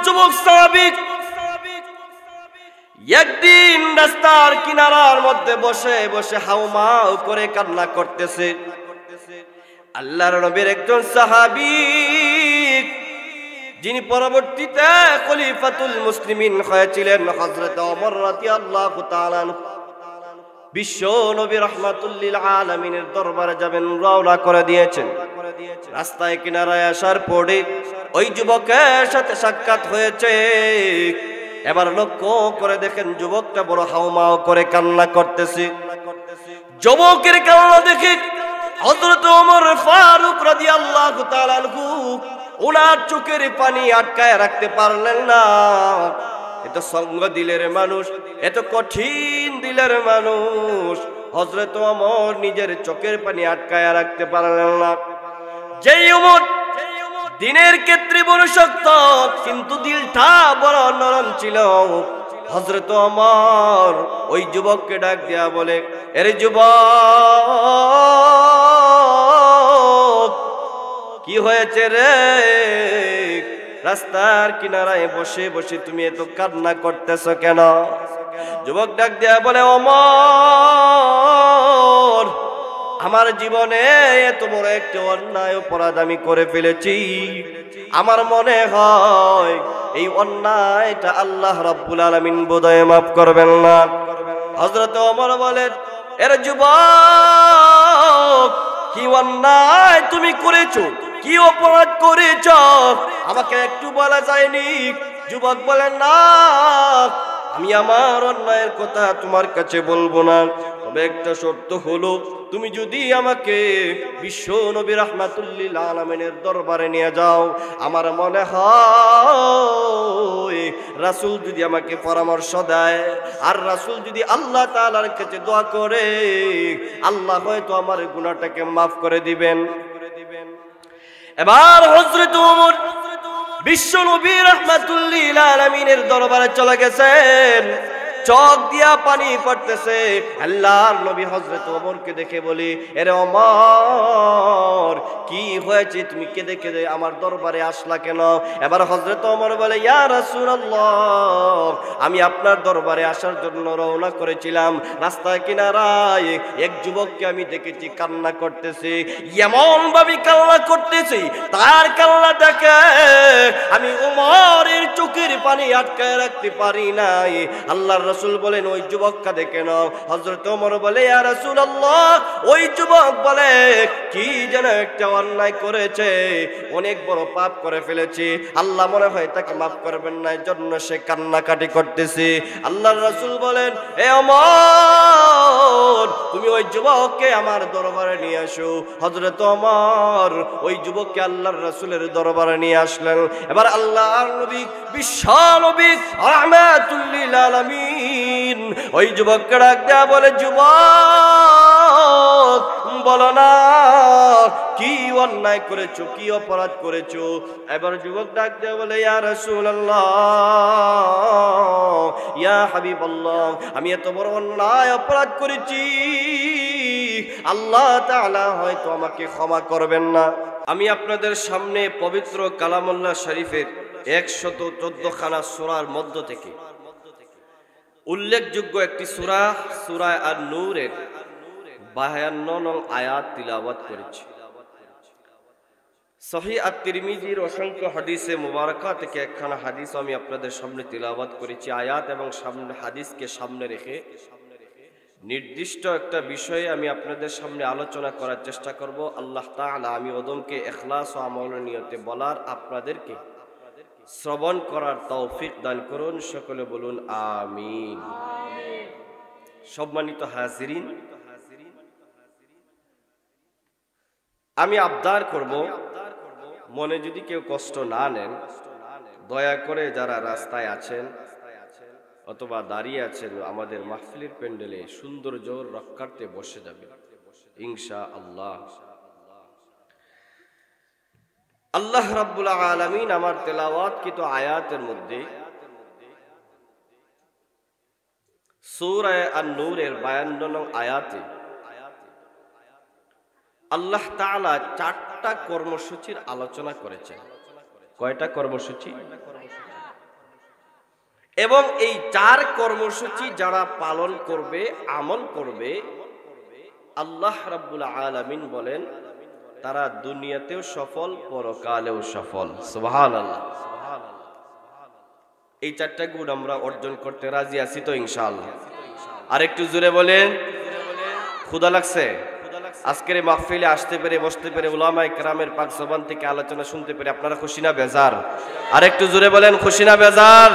যুবক সাহাবী একদিন রাস্তার কিনারার মধ্যে বসে বসে হাউমাউ করে কান্না করতেছে। আল্লাহর নবীর একজন সাহাবী যিনি পরবর্তীতে খলিফাতুল মুসলিমিন হয়েছিলেন হযরত ওমর রাদিয়াল্লাহু তাআলা বিশ্ব নবী রাহমাতুল লিল আলামিনের দরবারে যাবেন রওনা করে দিয়েছেন। রাস্তায় কিনারায় আসার পরে ওই যুবকের সাথে সাক্ষাৎ হয়েছে। এবার লক্ষ্য করে দেখেন যুবকটা বড় হাউমাউ করে কান্না করতেছে। যুবকের কান্না দেখে হযরত ওমর ফারুক রাদিয়াল্লাহু তাআলা আনহু ওনার চোখের পানি আটকায় রাখতে পারলেন না। এত সঙ্গ দিলের মানুষ, এত কঠিন দিলের মানুষ হযরত ওমর নিজের চোখের পানি আটকায় রাখতে পারলেন না। যেই ওমর দিনের ক্ষেত্রে বড় শক্ত, কিন্তু দিলটা বড় নরম ছিল। হযরত ওমর ওই যুবককে ডাক দিয়া বলে, এরে যুবক, কি হয়েছে রে? রাস্তার কিনারায় বসে বসে তুমি এত কান্না করতেছো কেন? যুবক ডাক দিয়া বলে, ওমর, আমার জীবনে এত বড় একটা অন্যায় অপরাধ আমি করে ফেলেছি। আমার মনে হয় এই অন্যায়টা আল্লাহ রাব্বুল আলামিন বোধহয় মাফ করবেন না। হযরত ওমর বলেন, এর যুবক, কি অন্যায় তুমি করেছো? কি অপরাধ করেছো? আমাকে একটু বলা যায়নি? যুবক বলেন, না, আমি আমার অন্যায়ের কথা তোমার কাছে বলবো না, তবে একটা শর্ত হলো, তুমি যদি আমাকে বিশ্ব নবী রাহমাতুল লিল আলামিনের দরবারে নিয়ে যাও, আমার মনে হয় রাসূল যদি আমাকে পরামর্শ দেয় আর রাসূল যদি আল্লাহ তাআলার কাছে দোয়া করে, আল্লাহ হয়তো আমার গুনাহটাকে মাফ করে দিবেন। এবার হযরত ওমর বিশ্ব নবী রাহমাতুল লিল আলামিনের দরবারে চলে গেছেন। চোখ দিয়া পানি পড়তেছে। আল্লাহর নবী হযরত ওমরকে দেখে বলি, এরে ওমর, কি হয়েছে? তুমি কেঁদে কেঁদে আমার দরবারে আসলা কেন? এবার হযরত ওমর বলে, ইয়া রাসূলুল্লাহ, আমি আপনার দরবারে আসার জন্য রওনা করেছিলাম। রাস্তার কিনারায় এক যুবককে আমি দেখেছি কান্না করতেছে। এমন ভাবে কান্না করতেছে, তার কান্না দেখে আমি ওমরের চোখের পানি আটকায় রাখতে পারি নাই। আল্লাহর রাসূল বলেন, ওই যুবককে দেখে নাও। হযরত ওমর বলে, ইয়া রাসূলুল্লাহ, ওই যুবক বলে কি যেন একটা অন্যায় করেছে, অনেক বড় পাপ করে ফেলেছে, আল্লাহ মনে হয় তাকে মাফ করবেন না, এজন্য সে কান্নাকাটি করতেছে। আল্লাহর রাসূল বলেন, এ ওমর, তুমি ওই যুবককে আমার দরবারে নিয়ে আসো। হযরত ওমর ওই যুবককে আল্লাহর রাসূলের দরবারে নিয়ে আসলেন। এবার আল্লাহর নবী বিশ্ব নবী রাহমাতুল লিল আলামিন ওই যুবককে ডাক দেয়া বলে, যুবক, বলো না কি অন্যায় করেছো, কি অপরাধ করেছো? এবার যুবক ডাক দেয়া বলে, ইয়া রাসূলুল্লাহ, ইয়া হাবিবাল্লাহ, আমি এত বড় অন্যায় অপরাধ করেছি, আল্লাহ তাআলা হয়তো আমাকে ক্ষমা করবেন না। আমি আপনাদের সামনে পবিত্র কালামুল্লাহ শরীফের 114 খানা সূরার মধ্য থেকে উল্লেখযোগ্য একটি সূরা, সূরা আন-নূরের 52 নং আয়াত তিলাওয়াত করেছি। সহিহ আত-তিরমিজির অসংখ্য হাদিসে মুবারাকা থেকে একখানা হাদিস আমি আপনাদের সামনে তিলাওয়াত করেছি। আয়াত এবং সামনে হাদিসকে সামনে রেখে নির্দিষ্ট একটা বিষয়ে আমি আপনাদের সামনে আলোচনা করার চেষ্টা করব। আল্লাহ তাআলা আমি ওদমকে ইখলাস ও আমলের নিয়তে বলার, আপনাদেরকে শ্রবণ করার তৌফিক দান করুন। সকলে বলুন আমিন। সম্মানিত হাজিরিন, আমি আবদার করব, মনে যদি কেউ কষ্ট না নেন, দয়া করে যারা রাস্তায় আছেন অথবা দাঁড়িয়ে আছেন আমাদের মাহফিলের প্যান্ডেলে সৌন্দর্য রক্ষার্থে বসে যাবেন ইনশাআল্লাহ। আল্লাহ রাব্বুল আলামিন আমার তেলাওয়াতকৃত আয়াতের মধ্যে সূরা আন-নূরের 52 নং আয়াতে আল্লাহ তাআলা 4টা কর্মসূচির আলোচনা করেছেন। কয়টা কর্মসূচি? এবং এই 4 কর্মসূচি যারা পালন করবে, আমল করবে, আল্লাহ রাব্বুল আলামিন বলেন তারা দুনিয়াতেও সফল, পরকালেও সফল। সুবহানাল্লাহ। এই 4টা গুণ আমরা অর্জন করতে রাজি আছি তো ইনশাআল্লাহ? আরেকটু জোরে বলেন। ক্ষুধা লাগছে? আজকের এই মাহফিলে আসতে পেরে, বসতে পেরে, উলামায়ে কেরামের পাক জবান থেকে আলোচনা শুনতে পেরে আপনারা খুশি না বেজার? আরেকটু জোরে বলেন, খুশি না বেজার?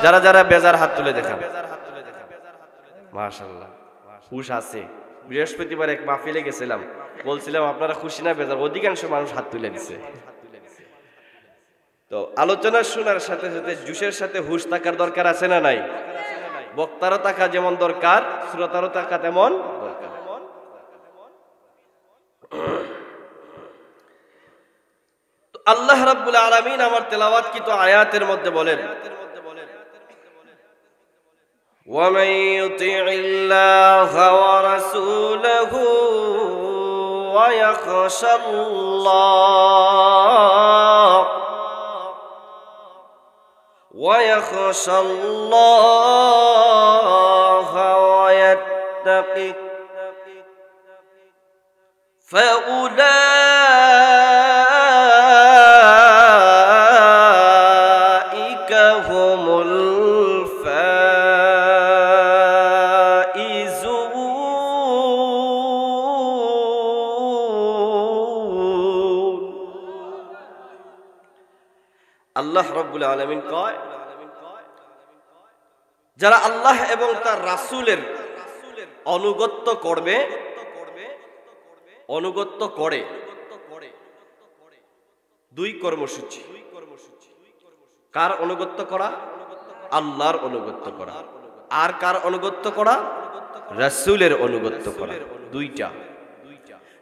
যারা যারা বেজার হাত তুলে দেখান। মাশাআল্লাহ, হুশ আছে। বৃহস্পতিবার এক মাহফিলে গেছিলাম, বলছিলাম আপনারা খুশি না বেজার? অধিকাংশ মানুষ হাত তুলে দিছে। তো আলোচনা শোনার সাথে সাথে জুসের সাথে হুশ থাকার দরকার আছে না নাই? বক্তারও থাকা যেমন দরকার, শ্রোতারও থাকা তেমন দরকার। আল্লাহ রাব্বুল আলামিন আমার তেলাওয়াতকৃত আয়াতের মধ্যে বলেন, وَمَن يُطِعِ اللَّهَ وَرَسُولَهُ وَيَخْشَ اللَّهَ وَيَتَّقِهِ فَأُولَئِكَ هُمُ আল্লাহ রাব্বুল আলামিন কয়, যারা আল্লাহ এবং তার রাসূলের অনুগত্য করবে, অনুগত্য করে, 2 কর্মসূচি। কার অনুগত্য করা? আল্লাহর অনুগত্য করা। আর কার অনুগত্য করা? রাসূলের অনুগত্য করা। 2টা।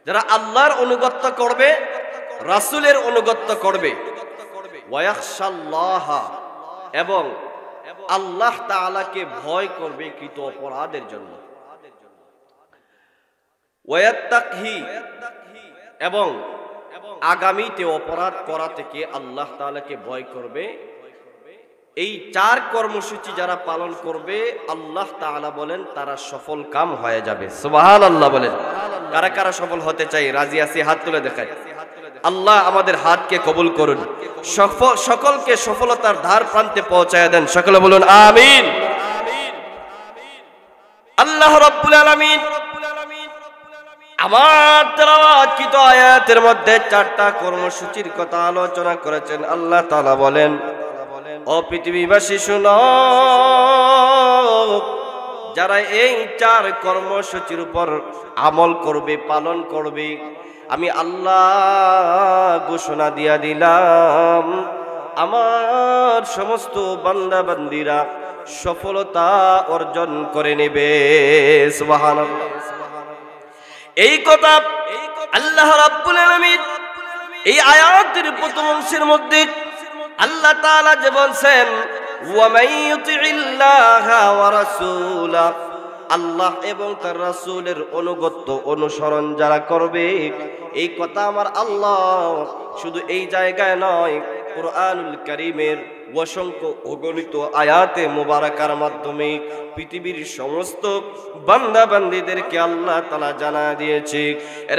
যারা আল্লাহর অনুগত্য করবে, রাসূলের অনুগত্য করবে, ওয়ায়াখশাল্লাহ, এবং আল্লাহ তাআলাকে ভয় করবে কৃত অপরাধের জন্য, ওয়ায়াত্তাকি, এবং আগামীতে অপরাধ করা থেকে আল্লাহ তাআলাকে ভয় করবে। এই 4 কর্মসূচি যারা পালন করবে, আল্লাহ তাআলা বলেন তারা সফল কাম হয়ে যাবে। সুবহানাল্লাহ বলেন। কারা কারা সফল হতে চাই? রাজি আছি? হাত তুলে দেখায়। আল্লাহ আমাদের হাতকে কবুল করুন, সকলকে সফলতার ধার প্রান্তে পৌঁছায় দেন। সকলে বলুন আমিন। আল্লাহ রাব্বুল আলামিন আমার তেলাওয়াতকৃত আয়াতের মধ্যে 4টা কর্মসূচির কথা আলোচনা করেছেন। আল্লাহ তাআলা বলেন, ও পৃথিবীবাসী শুনো, যারা এই 4 কর্মসূচির উপর আমল করবে, পালন করবে, আমি আল্লাহ ঘোষণা দিয়া দিলাম আমার সমস্ত বান্দা বান্দীরা সফলতা অর্জন করে নেবে। সুবহানাল্লাহ। এই কথা আল্লাহ রাব্বুল আলামিন এই আয়াতের প্রথম অংশের মধ্যে আল্লাহ তাআলা যে বলছেন, ওয়া মান ইউতিইল্লাহা ওয়া রাসূলাহ, আল্লাহ এবং তার রাসূলের অনুগত্য, অনুসরণ যারা করবে, এই কথা আমার আল্লাহ শুধু এই জায়গায় নয়, কুরআনুল কারীমের অসংখ্য অগণিত আয়াতে মুবারাকার মাধ্যমে পৃথিবীর সমস্ত বান্দা বান্দীদেরকে আল্লাহ তাআলা জানা দিয়েছে,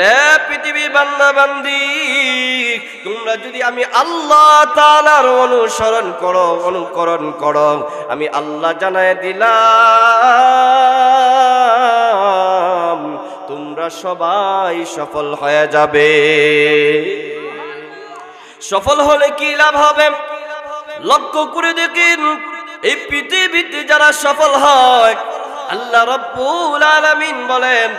রে পৃথিবীর বান্দা বান্দী, তোমরা যদি আমি আল্লাহ তাআলার অনুসরণ করো, অনুকরণ করো, আমি আল্লাহ জানায় দিলাম তোমরা সবাই সফল হয়ে যাবে। সফল হলে কি লাভ হবে? লক্ষ্য করে দেখেন, এই পৃথিবীতে যারা সফল হয়, আল্লাহ রাব্বুল আলামিন বলেন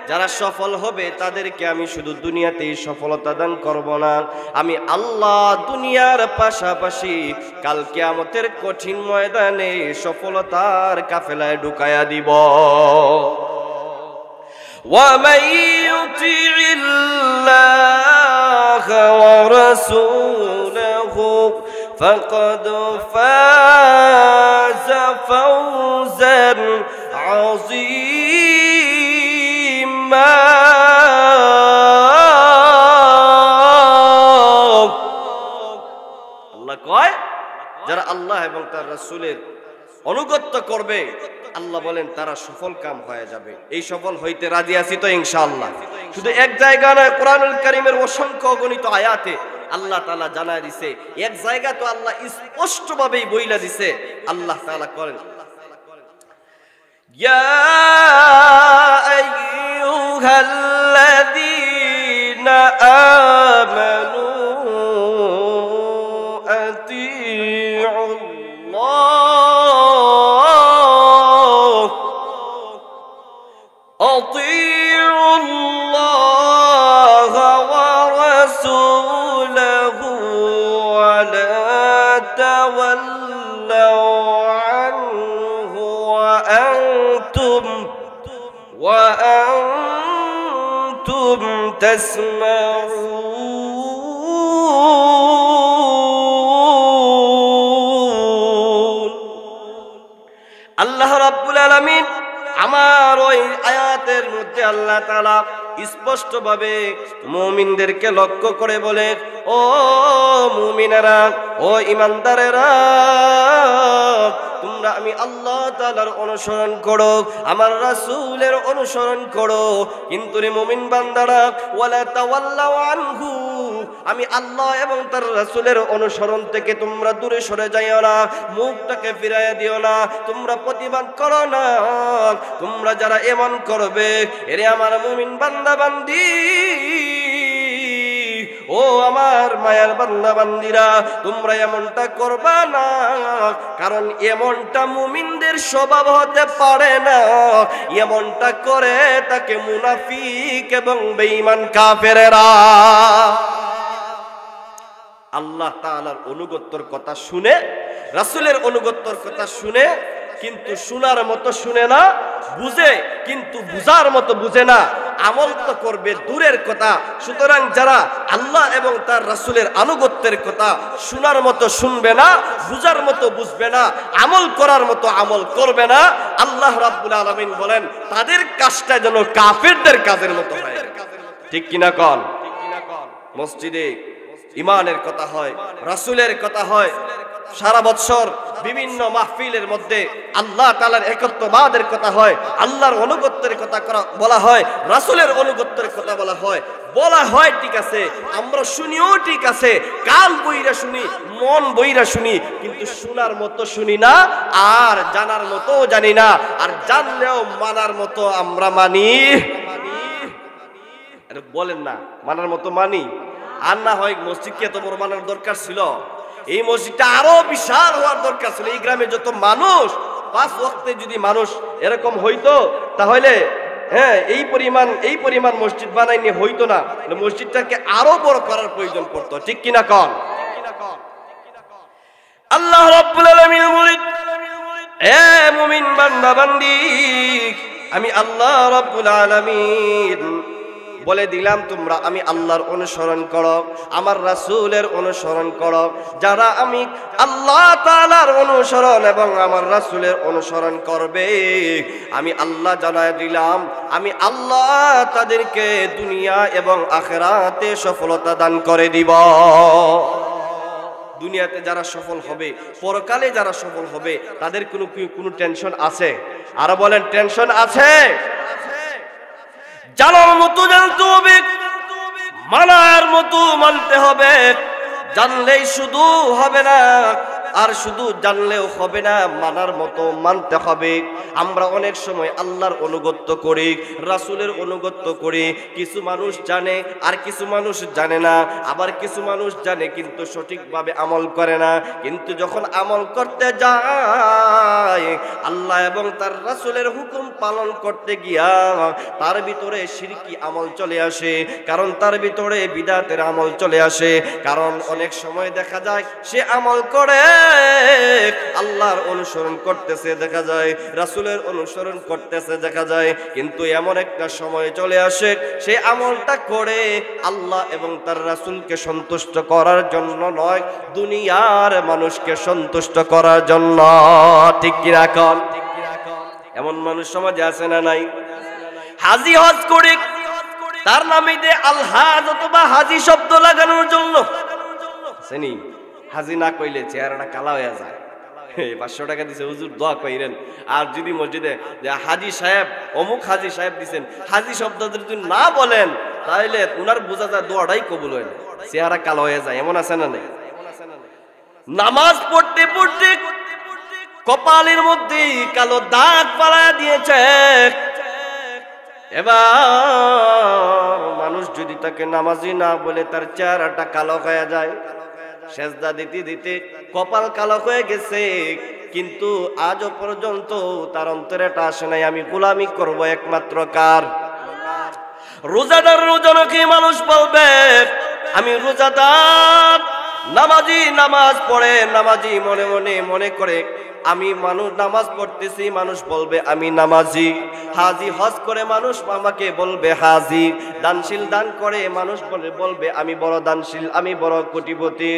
যারা সফল হবে তাদেরকে আমি শুধু দুনিয়াতেই সফলতা দান করব না, আমি আল্লাহ দুনিয়ার পাশাপাশি কাল কিয়ামতের কঠিন ময়দানে সফলতার কাফেলায় ঢুকায়া দিব। وَمَن يُطِعِ اللَّهَ وَرَسُولَهُ فَقَدْ فَازَ فَوْزًا عَظِيمًا। আল্লাহ কয়, যারা আল্লাহ এবং তার রাসূলের অনুগত্য করবে, আল্লাহ বলেন তারা সফল কাম হয়ে যাবে। এই সফল হইতে রাজি আছি তো ইনশাআল্লাহ। শুধু এক জায়গা নয়, কোরআনুল কারীমের অসংখ্য অগণিত আয়াতে আল্লাহ তাআলা জানায় দিছে। এক জায়গা তো আল্লাহ স্পষ্টভাবেই বইলা দিছে। আল্লাহ তাআলা করেন, ইয়া আইয়ুহাল্লাযীনা আমানু أطيعوا الله ورسوله ولا تولوا عنه وأنتم تسمعون। আল্লাহ রাব্বুল আলামিন আমার ওই আয়াতের মধ্যে আল্লাহ তাআলা স্পষ্টভাবে মুমিনদেরকে লক্ষ্য করে বলে, ও মুমিনেরা, ও ঈমানদারেরা, তোমরা আমি আল্লাহ তাআলার অনুসরণ করো, আমার রাসূলের অনুসরণ করো, কিন্তু রে মুমিন বান্দারা, ওয়ালা তাওয়াল্লাউ আনহু, আমি আল্লাহ এবং তার রাসূলের অনুসরণ থেকে তোমরা দূরে সরে যাইও না, মুখটাকে ফিরাইয়া দিও না, তোমরা প্রতিবাদ করো না। তোমরা যারা এমন করবে, এরে আমার মুমিন বান্দা বান্দি, ও আমার মায়ার বান্দা বান্দিরা, তোমরা এমনটা করবা না, কারণ এমনটা মুমিনদের স্বভাব হতে পারে না। এমনটা করে তাকে মুনাফিক এবং বেঈমান কাফেরেরা। আল্লাহ তাআলার অনুগত্যর কথা শুনে, রাসূলের অনুগত্যর কথা শুনে, কিন্তু শোনার মতো শুনে না, বুঝে কিন্তু বুঝার মতো বুঝে না, আমল তো করবে দূরের কথা। সুতরাং যারা আল্লাহ এবং তার রাসূলের আনুগত্যের কথা শোনার মতো শুনবে না, বুঝার মতো বুঝবে না, আমল করার মতো আমল করবে না, আল্লাহ রাব্বুল আলামিন বলেন তাদের কাজটা যেন কাফেরদের কাজের মতো হয়। ঠিক কিনা কন? মসজিদে ইমানের কথা হয়, রাসূলের কথা হয়, সারা বছর বিভিন্ন মাহফিলের মধ্যে আল্লাহ তাআলার একত্ববাদের কথা হয়, আল্লাহর অনুগত্যের কথা বলা হয়, রাসূলের অনুগত্যের কথা বলা হয়। ঠিক আছে, আমরা শুনিও, ঠিক আছে, কান বইরা শুনি, মন বইরা শুনি, কিন্তু শোনার মতো শুনি না, আর জানার মতো জানি না, আর জানলেও মানার মতো আমরা মানি। বলেন না, মানার মতো মানি? আর না হয় মসজিদকে এত বড় মানার দরকার ছিল? এই মসজিদটা আরো বিশাল হওয়ার দরকার ছিল। এই গ্রামে যত মানুষ, 5 ওয়াক্তে যদি মানুষ এরকম হইতো, তাহলে এই পরিমাণ মসজিদ বানাইনি হইতো না, মসজিদটাকে আরো বড় করার প্রয়োজন পড়তো। ঠিক কিনা কন? আল্লাহ রাব্বুল আলামিন বলেন, এ মুমিন বান্দা বান্দি, আমি আল্লাহ রাব্বুল আলামিন বলে দিলাম তোমরা আমি আল্লাহর অনুসরণ করো, আমার রাসূলের অনুসরণ করো। যারা আমি আল্লাহ তাআলার অনুসরণ এবং আমার রাসূলের অনুসরণ করবে, আমি আল্লাহ জানায় দিলাম, আমি আল্লাহ তাদেরকে দুনিয়া এবং আখিরাতে সফলতা দান করে দিব। দুনিয়াতে যারা সফল হবে, পরকালে যারা সফল হবে, তাদের কোনো টেনশন আছে? আর বলেন, টেনশন আছে? জানার মতো জানতে হবে, মানার মতো মানতে হবে। জানলেই শুধু হবে না, আর শুধু জানলেও হবে না, মানার মতো মানতে হবে। আমরা অনেক সময় আল্লাহর অনুগত্য করি, রাসূলের অনুগত্য করি। কিছু মানুষ জানে আর কিছু মানুষ জানে না, আবার কিছু মানুষ জানে কিন্তু সঠিকভাবে আমল করে না। কিন্তু যখন আমল করতে যায়, আল্লাহ এবং তার রাসূলের হুকুম পালন করতে গিয়া তার ভিতরে শিরকি আমল চলে আসে, কারণ তার ভিতরে বিদআতের আমল চলে আসে। কারণ অনেক সময় দেখা যায় সে আমল করে, আল্লাহর অনুসরণ করতেছে দেখা যায়, রাসূলের অনুসরণ করতেছে দেখা যায়, কিন্তু এমন একটা সময় চলে আসে সে আমলটা করে আল্লাহ এবং তার রাসূলকে সন্তুষ্ট করার জন্য নয়, দুনিয়ার মানুষকে সন্তুষ্ট করার জন্য। ঠিক কি রাখুন? এমন মানুষ সমাজে আছে না নাই? হাজি হজ করে তার নামে যে আলহাজ অথবা হাজি শব্দ লাগানোর জন্য, হাজি না কইলে চেহারাটা কালা হয়ে যায়। 500 টাকা দিছে, হুজুর দোয়া কইরেন। আর যদি মসজিদে যে হাজী সাহেব অমুক হাজী সাহেব দিছেন, হাজী শব্দ যদি না বলেন তাহলে উনার বোঝা যায় দোয়াটাই কবুল হয় না, চেহারা কালো হয়ে যায়। এমন আছে না? নেই? নামাজ পড়তে পড়তে কপালের মধ্যে কালো দাগ পাড়ায় দিয়েছে। এবার মানুষ যদি তাকে নামাজি না বলে তার চেহারাটা কালো হয়ে যায়। সেজদা দিতে দিতে কপাল কালো হয়ে গেছে, কিন্তু আজও পর্যন্ত তার অন্তরে এটা আসে নাই আমি গোলামি করব একমাত্র কার? রোজাদার রোজাকে মানুষ বলবে আমি রোজাদার, নামাজি নামাজ পড়ে, নামাজি মনে মনে মনে করে আমি মানুষ নামাজ পড়তেছি, মানুষ বলবে আমি নামাজি। হাজি হজ করে মানুষ আমাকে বলবে হাজি। দানশীল দান করে মানুষ বলবে আমি বড় দানশীল, আমি বড় কোটিপতি।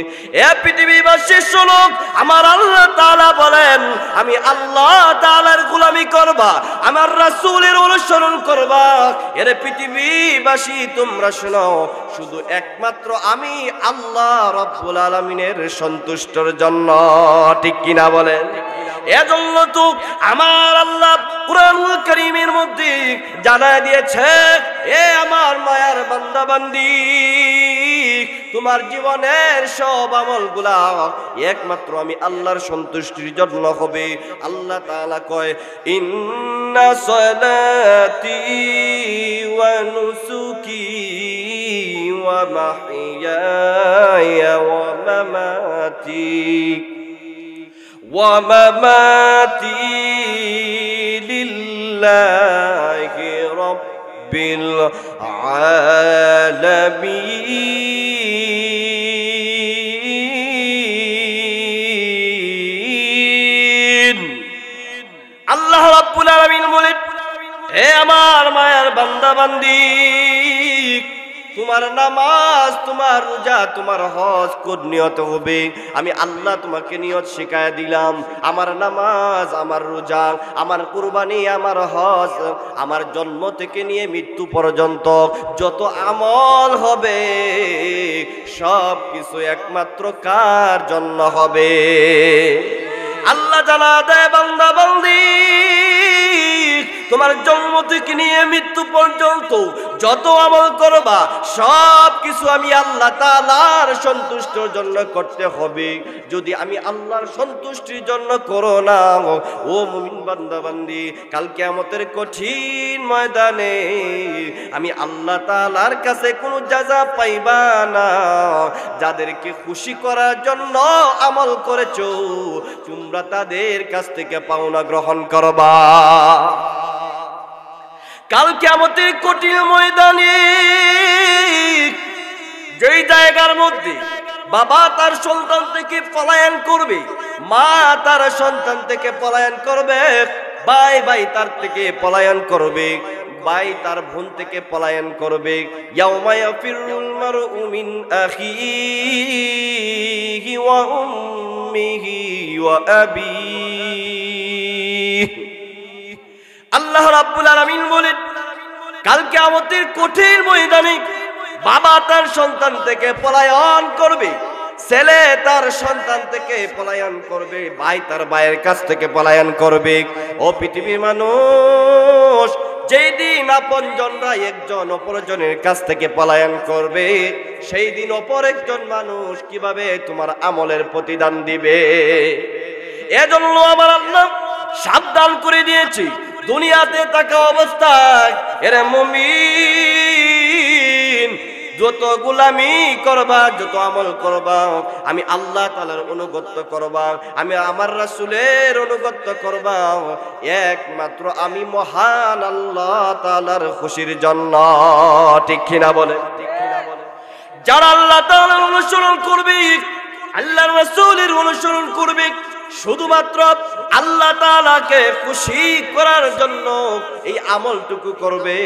এ পৃথিবীবাসী শুনো, আমার আল্লাহ তাআলা বলেন আমি আল্লাহ তাআলার গোলামি করবা, আমার রাসূলের অনুসরণ করবা। এর পৃথিবীবাসী তোমরা শোনো, শুধু একমাত্র আমি আল্লাহ রব্বুল আলামিনের সন্তুষ্টর জন্য। ঠিক কিনা বলেন? এজন্য তো আমার আল্লাহ কুরআনুল কারীমের মধ্যে জানায় দিয়েছে, এ আমার মায়ার বান্দা বান্দি, তোমার জীবনের সব আমলগুলা একমাত্র আমি আল্লাহর সন্তুষ্টির জন্য হবে। আল্লাহ তাআলা কয় ইন্না সালাতি ওয়া নুসুকি ওয়া মাহইয়ায়া ওয়া মামাতি ومماتي لله رب العالمين। আল্লাহ রাব্বুল আলামিন বলেন, হে আমার মায়ার বান্দা বান্দি, তোমার নামাজ, তোমার রোজা, তোমার হজ কোন নিয়ত হবে? আমি আল্লাহ তোমাকে নিয়ত শিখায় দিলাম। আমার নামাজ, আমার রোজা, আমার কুরবানি, আমার হজ, আমার জন্ম থেকে নিয়ে মৃত্যু পর্যন্ত যত আমল হবে সব কিছু একমাত্র কার জন্য হবে? আল্লাহ জানা দেয় বান্দা বান্দি, তোমার জন্ম থেকে নিয়ে মৃত্যু পর্যন্ত যত আমল করবা সব কিছু আমি আল্লাহ তাআলার সন্তুষ্টির জন্য করতে হবে। যদি আমি আল্লাহর সন্তুষ্টির জন্য করো না, ও মুমিন বান্দা বান্দি, কাল কিয়ামতের কঠিন ময়দানে আমি আল্লাহ তাআলার কাছে কোনো জাযা পাইবা না। যাদেরকে খুশি করার জন্য আমল করেছো তোমরা তাদের কাছ থেকে পাওনা গ্রহণ করবা। কাল কিয়ামতের কঠিন ময়দানে যেই জায়গার মধ্যে বাবা তার সন্তান থেকে পলায়ন করবে, মা তার সন্তান থেকে পলায়ন করবে, ভাই ভাই তার থেকে পলায়ন করবে, ভাই তার বোন থেকে পলায়ন করবে। ইয়াউমা ইয়াফিরুল মারউ মিন আখিহি ওয়া উম্মিহি ওয়া আবিহি। আল্লাহ রাব্বুল আলামিন বলেন, কাল কিয়ামতের কঠিন ময়দানে বাবা তার সন্তান থেকে পলায়ন করবে, ছেলে তার সন্তান থেকে পলায়ন করবে, ভাই তার ভাইয়ের কাছ থেকে পলায়ন করবে। ও পৃথিবীর মানুষ, যেই দিন আপনজনরা একজন অপরজনের কাছ থেকে পলায়ন করবে, সেই দিন অপর একজন মানুষ কিভাবে তোমার আমলের প্রতিদান দিবে? এজন্য আমার আল্লাহ সাবধান করে দিয়েছি, দুনিয়াতে থাকা অবস্থায় এরে মুমিন যত গোলামি করবা, যত আমল করবা, আমি আল্লাহ তাআলার অনুগত্য করবা, আমি আমার রাসূলের অনুগত্য করবা, একমাত্র আমি মহান আল্লাহ তাআলার খুশির জন্য। ঠিক কিনা বলে? যারা আল্লাহ তাআলার অনুসরণ করবে, আল্লাহর রাসূলের অনুসরণ করবে, শুধুমাত্র আল্লাহ তাআলাকে খুশি করার জন্য এই আমলটুকু করবে,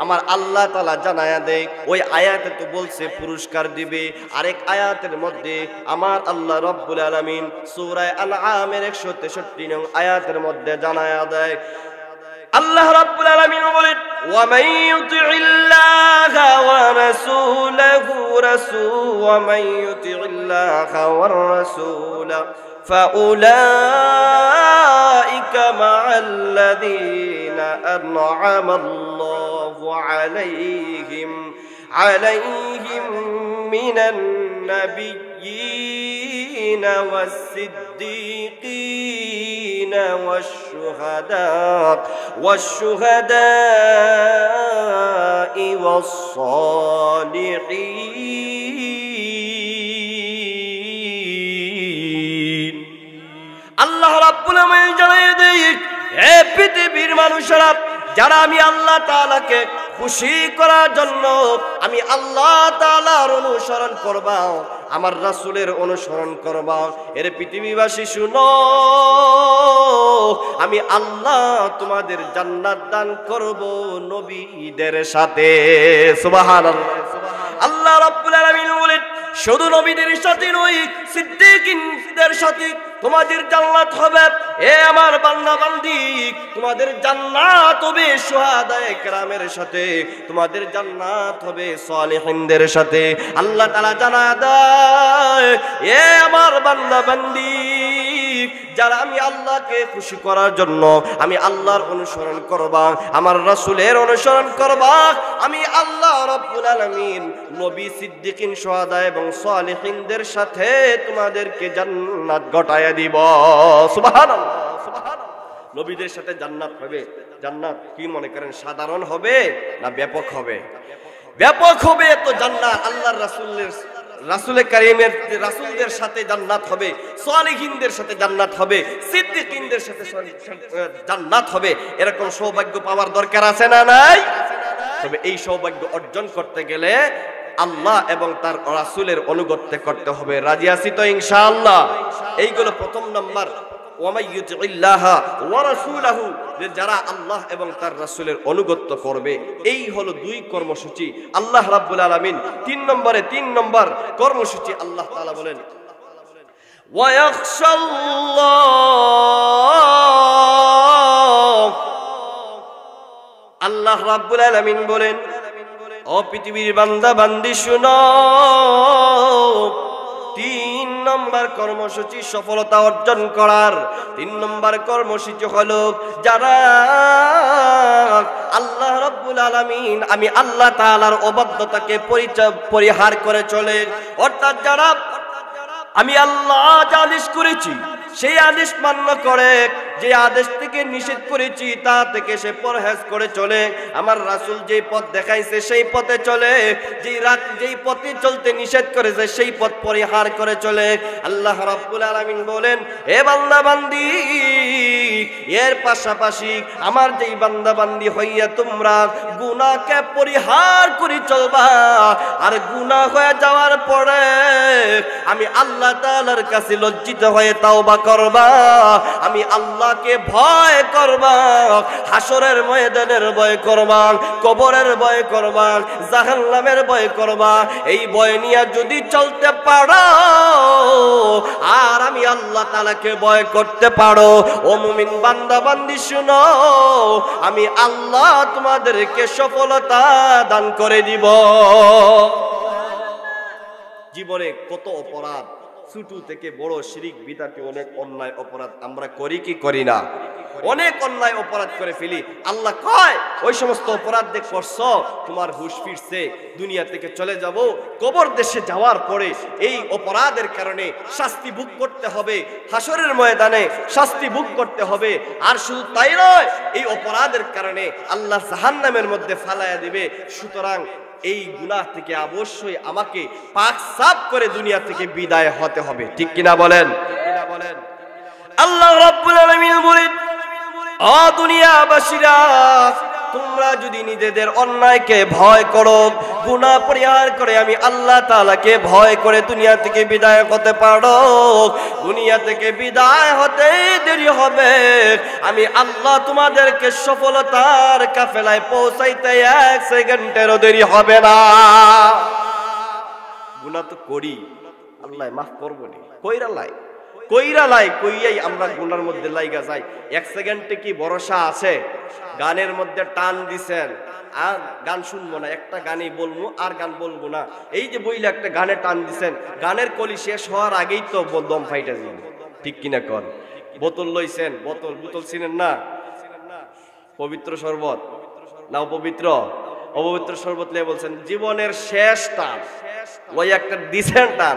আমার আল্লাহ তাআলা জানায়া দেয়। ওই আয়াতে তো বলছে পুরস্কার দিবে, আরেক আয়াতের মধ্যে আমার আল্লাহ রব্বুল আলামিন সূরা আনআমের 163 নং আয়াতের মধ্যে জানায়া দেয়, আল্লাহ রাব্বুল আলামিন বলেন, ومن يطع الله والرسول فأولئك مع الذين أنعم الله عليهم من النبيين والصديقين والشهداء والصالحين আল্লাহ রাব্বুল আলামিন জানিয়ে দেন হে পৃথিবীর মানুষেরা যারা আমি আল্লাহ তাআলাকে খুশি করার জন্য আমি আল্লাহ তাআলার অনুসরণ করবা, আমার রাসূলের অনুসরণ করবা, এর পৃথিবীবাসী শুনো, আমি আল্লাহ তোমাদের জান্নাত দান করব নবীদের সাথে। সুবহানাল্লাহ। আল্লাহ রাব্বুল আলামিন বলেন শুধু নবীদের সাথে নয়, সিদ্দিকীনদের সাথে তোমাদের জান্নাত হবে। এ আমার বান্দা বান্দি, তোমাদের জান্নাত হবে শুহাদায়ে কেরামের সাথে, তোমাদের জান্নাত হবে সালেহিনদের সাথে। আল্লাহ তাআলা জানা দেয় এ আমার বান্দা বান্দি, যারা আমি আল্লাহকে খুশি করার জন্য আমি আল্লাহর অনুসরণ করবা, আমার রাসূলের অনুসরণ করবা, আমি আল্লাহ রাব্বুল আলামিন নবী, সিদ্দিকিন, শুহাদা এবং সালেহিনদের সাথে তোমাদেরকে জান্নাত গটায়া দিব। সুবহানাল্লাহ, সুবহানাল্লাহ। নবীদের সাথে জান্নাত হবে। জান্নাত কি মনে করেন সাধারণ হবে না ব্যাপক হবে? ব্যাপক হবে। তো জান্নাত আল্লাহর রাসূল কারীমের রাসূলদের সাথে জান্নাত হবে, সালেহিনদের সাথে জান্নাত হবে, সিদ্দিকীনদের সাথে জান্নাত হবে। এরকম সৌভাগ্য পাওয়ার দরকার আছে না নাই? তবে এই সৌভাগ্য অর্জন করতে গেলে আল্লাহ এবং তার রাসূলের অনুগত্য করতে হবে। রাজি আছি তো ইনশাআল্লাহ? এইগুলো প্রথম নাম্বার। যারা আল্লাহ এবং তার রাসূলের অনুগত্য করবে, এই হলো 2 কর্মসূচি আল্লাহ রাব্বুল আলামিন। 3 নম্বর কর্মসূচি আল্লাহ তাআলা বলেন আল্লাহ রাব্বুল আলামিন বলেন ও পৃথিবীর বান্দা বান্দি শুনো, 3 নম্বর কর্মসূচি সফলতা অর্জন করার 3 নম্বর কর্মসূচি হলো যারা আল্লাহ রাব্বুল আলামিন আমি আল্লাহ তাআলার অবাধ্যতাকে পরিহার করে চলে, অর্থাৎ যারা আমি আল্লাহ যা আদেশ করেছি সেই আদেশ মান্য করে, যে আদেশ থেকে নিষেধ করেছি তা থেকে সে পরহেজ করে চলে, আমার রাসূল যেই পথ দেখাইছে সেই পথে চলে, যেই পথে চলতে নিষেধ করেছে সেই পথ পরিহার করে চলে। আল্লাহ রাব্বুল আলামিন বলেন হে বান্দা বান্দি, এর পাশাপাশি আমার যেই বান্দা বান্দি হইয়া তোমরা গুনাহকে পরিহার করে চলবা, আর গুনাহ হয়ে যাওয়ার পরে আমি আল্লাহ তাআলার কাছে লজ্জিত হয়ে তাওবা করবা, আমি আল্লাহকে ভয় করবা, হাসরের ময়দানের ভয় করবা, কবরের ভয় করবা, জাহান্নামের ভয় করবা। এই ভয় নিয়ে যদি চলতে পারো আর আমি আল্লাহ তাআলাকে ভয় করতে পারো, ও মুমিন বান্দা বান্দি শুনো, আমি আল্লাহ তোমাদেরকে সফলতা দান করে দিব। জীবনে কত অপরাধ, ছোট থেকে বড় শিরিক বিদআত, অনেক অন্যায় অপরাধ আমরা করি কি করি না? অনেক অন্যায় অপরাধ করে ফেলি। আল্লাহ কয় ওই সমস্ত অপরাধ যে করছো তোমার হুঁশ ফিরছে, দুনিয়া থেকে চলে যাব, কবর দেশে যাওয়ার পরে এই অপরাধের কারণে শাস্তি ভোগ করতে হবে, হাসরের ময়দানে শাস্তি ভোগ করতে হবে। আর শুধু তাই নয়, এই অপরাধের কারণে আল্লাহ জাহান্নামের মধ্যে ফালায়া দিবে। সুতরাং এই গুনাহ থেকে অবশ্যই আমাকে পাক সাফ করে দুনিয়া থেকে বিদায় হতে হবে। ঠিক কিনা বলেন? আল্লাহ রাব্বুল আলামিন বলেন ও দুনিয়াবাসীরা, তোমরা যদি নিজেদের অন্যায়কে ভয় করো, গুনাহ পরিহার করে আমি আল্লাহ তাআলাকে ভয় করে দুনিয়া থেকে বিদায় হতে পারো, দুনিয়া থেকে বিদায় হতে দেরি হবে, আমি আল্লাহ তোমাদেরকে সফলতার কাফেলায় পৌঁছাইতে 1 সেকেন্ডেরও দেরি হবে না। গুনাহ তো করি, আল্লাহ মাফ করবো নি, কইরা লাই কইরা লাই কইয়াই আমরা গুনার মধ্যে লাইগা যাই। এক সেকেন্ডে কি ভরসা আছে? গানের মধ্যে টান দিছেন, আর গান শুনবো না, একটা গানই বলবো আর গান বলবো না, এই যে বইলে একটা গানে টান দিছেন, গানের কলি শেষ হওয়ার আগেই তো দম ফাইটা যাবে, ঠিক কিনা কর? বোতল লইছেন, বোতল চিনেন না? পবিত্র শরবত না অপবিত্র? অপবিত্র শরবত লিয়ে বলছেন জীবনের শেষ টান, ওই একটা দিছেন টান,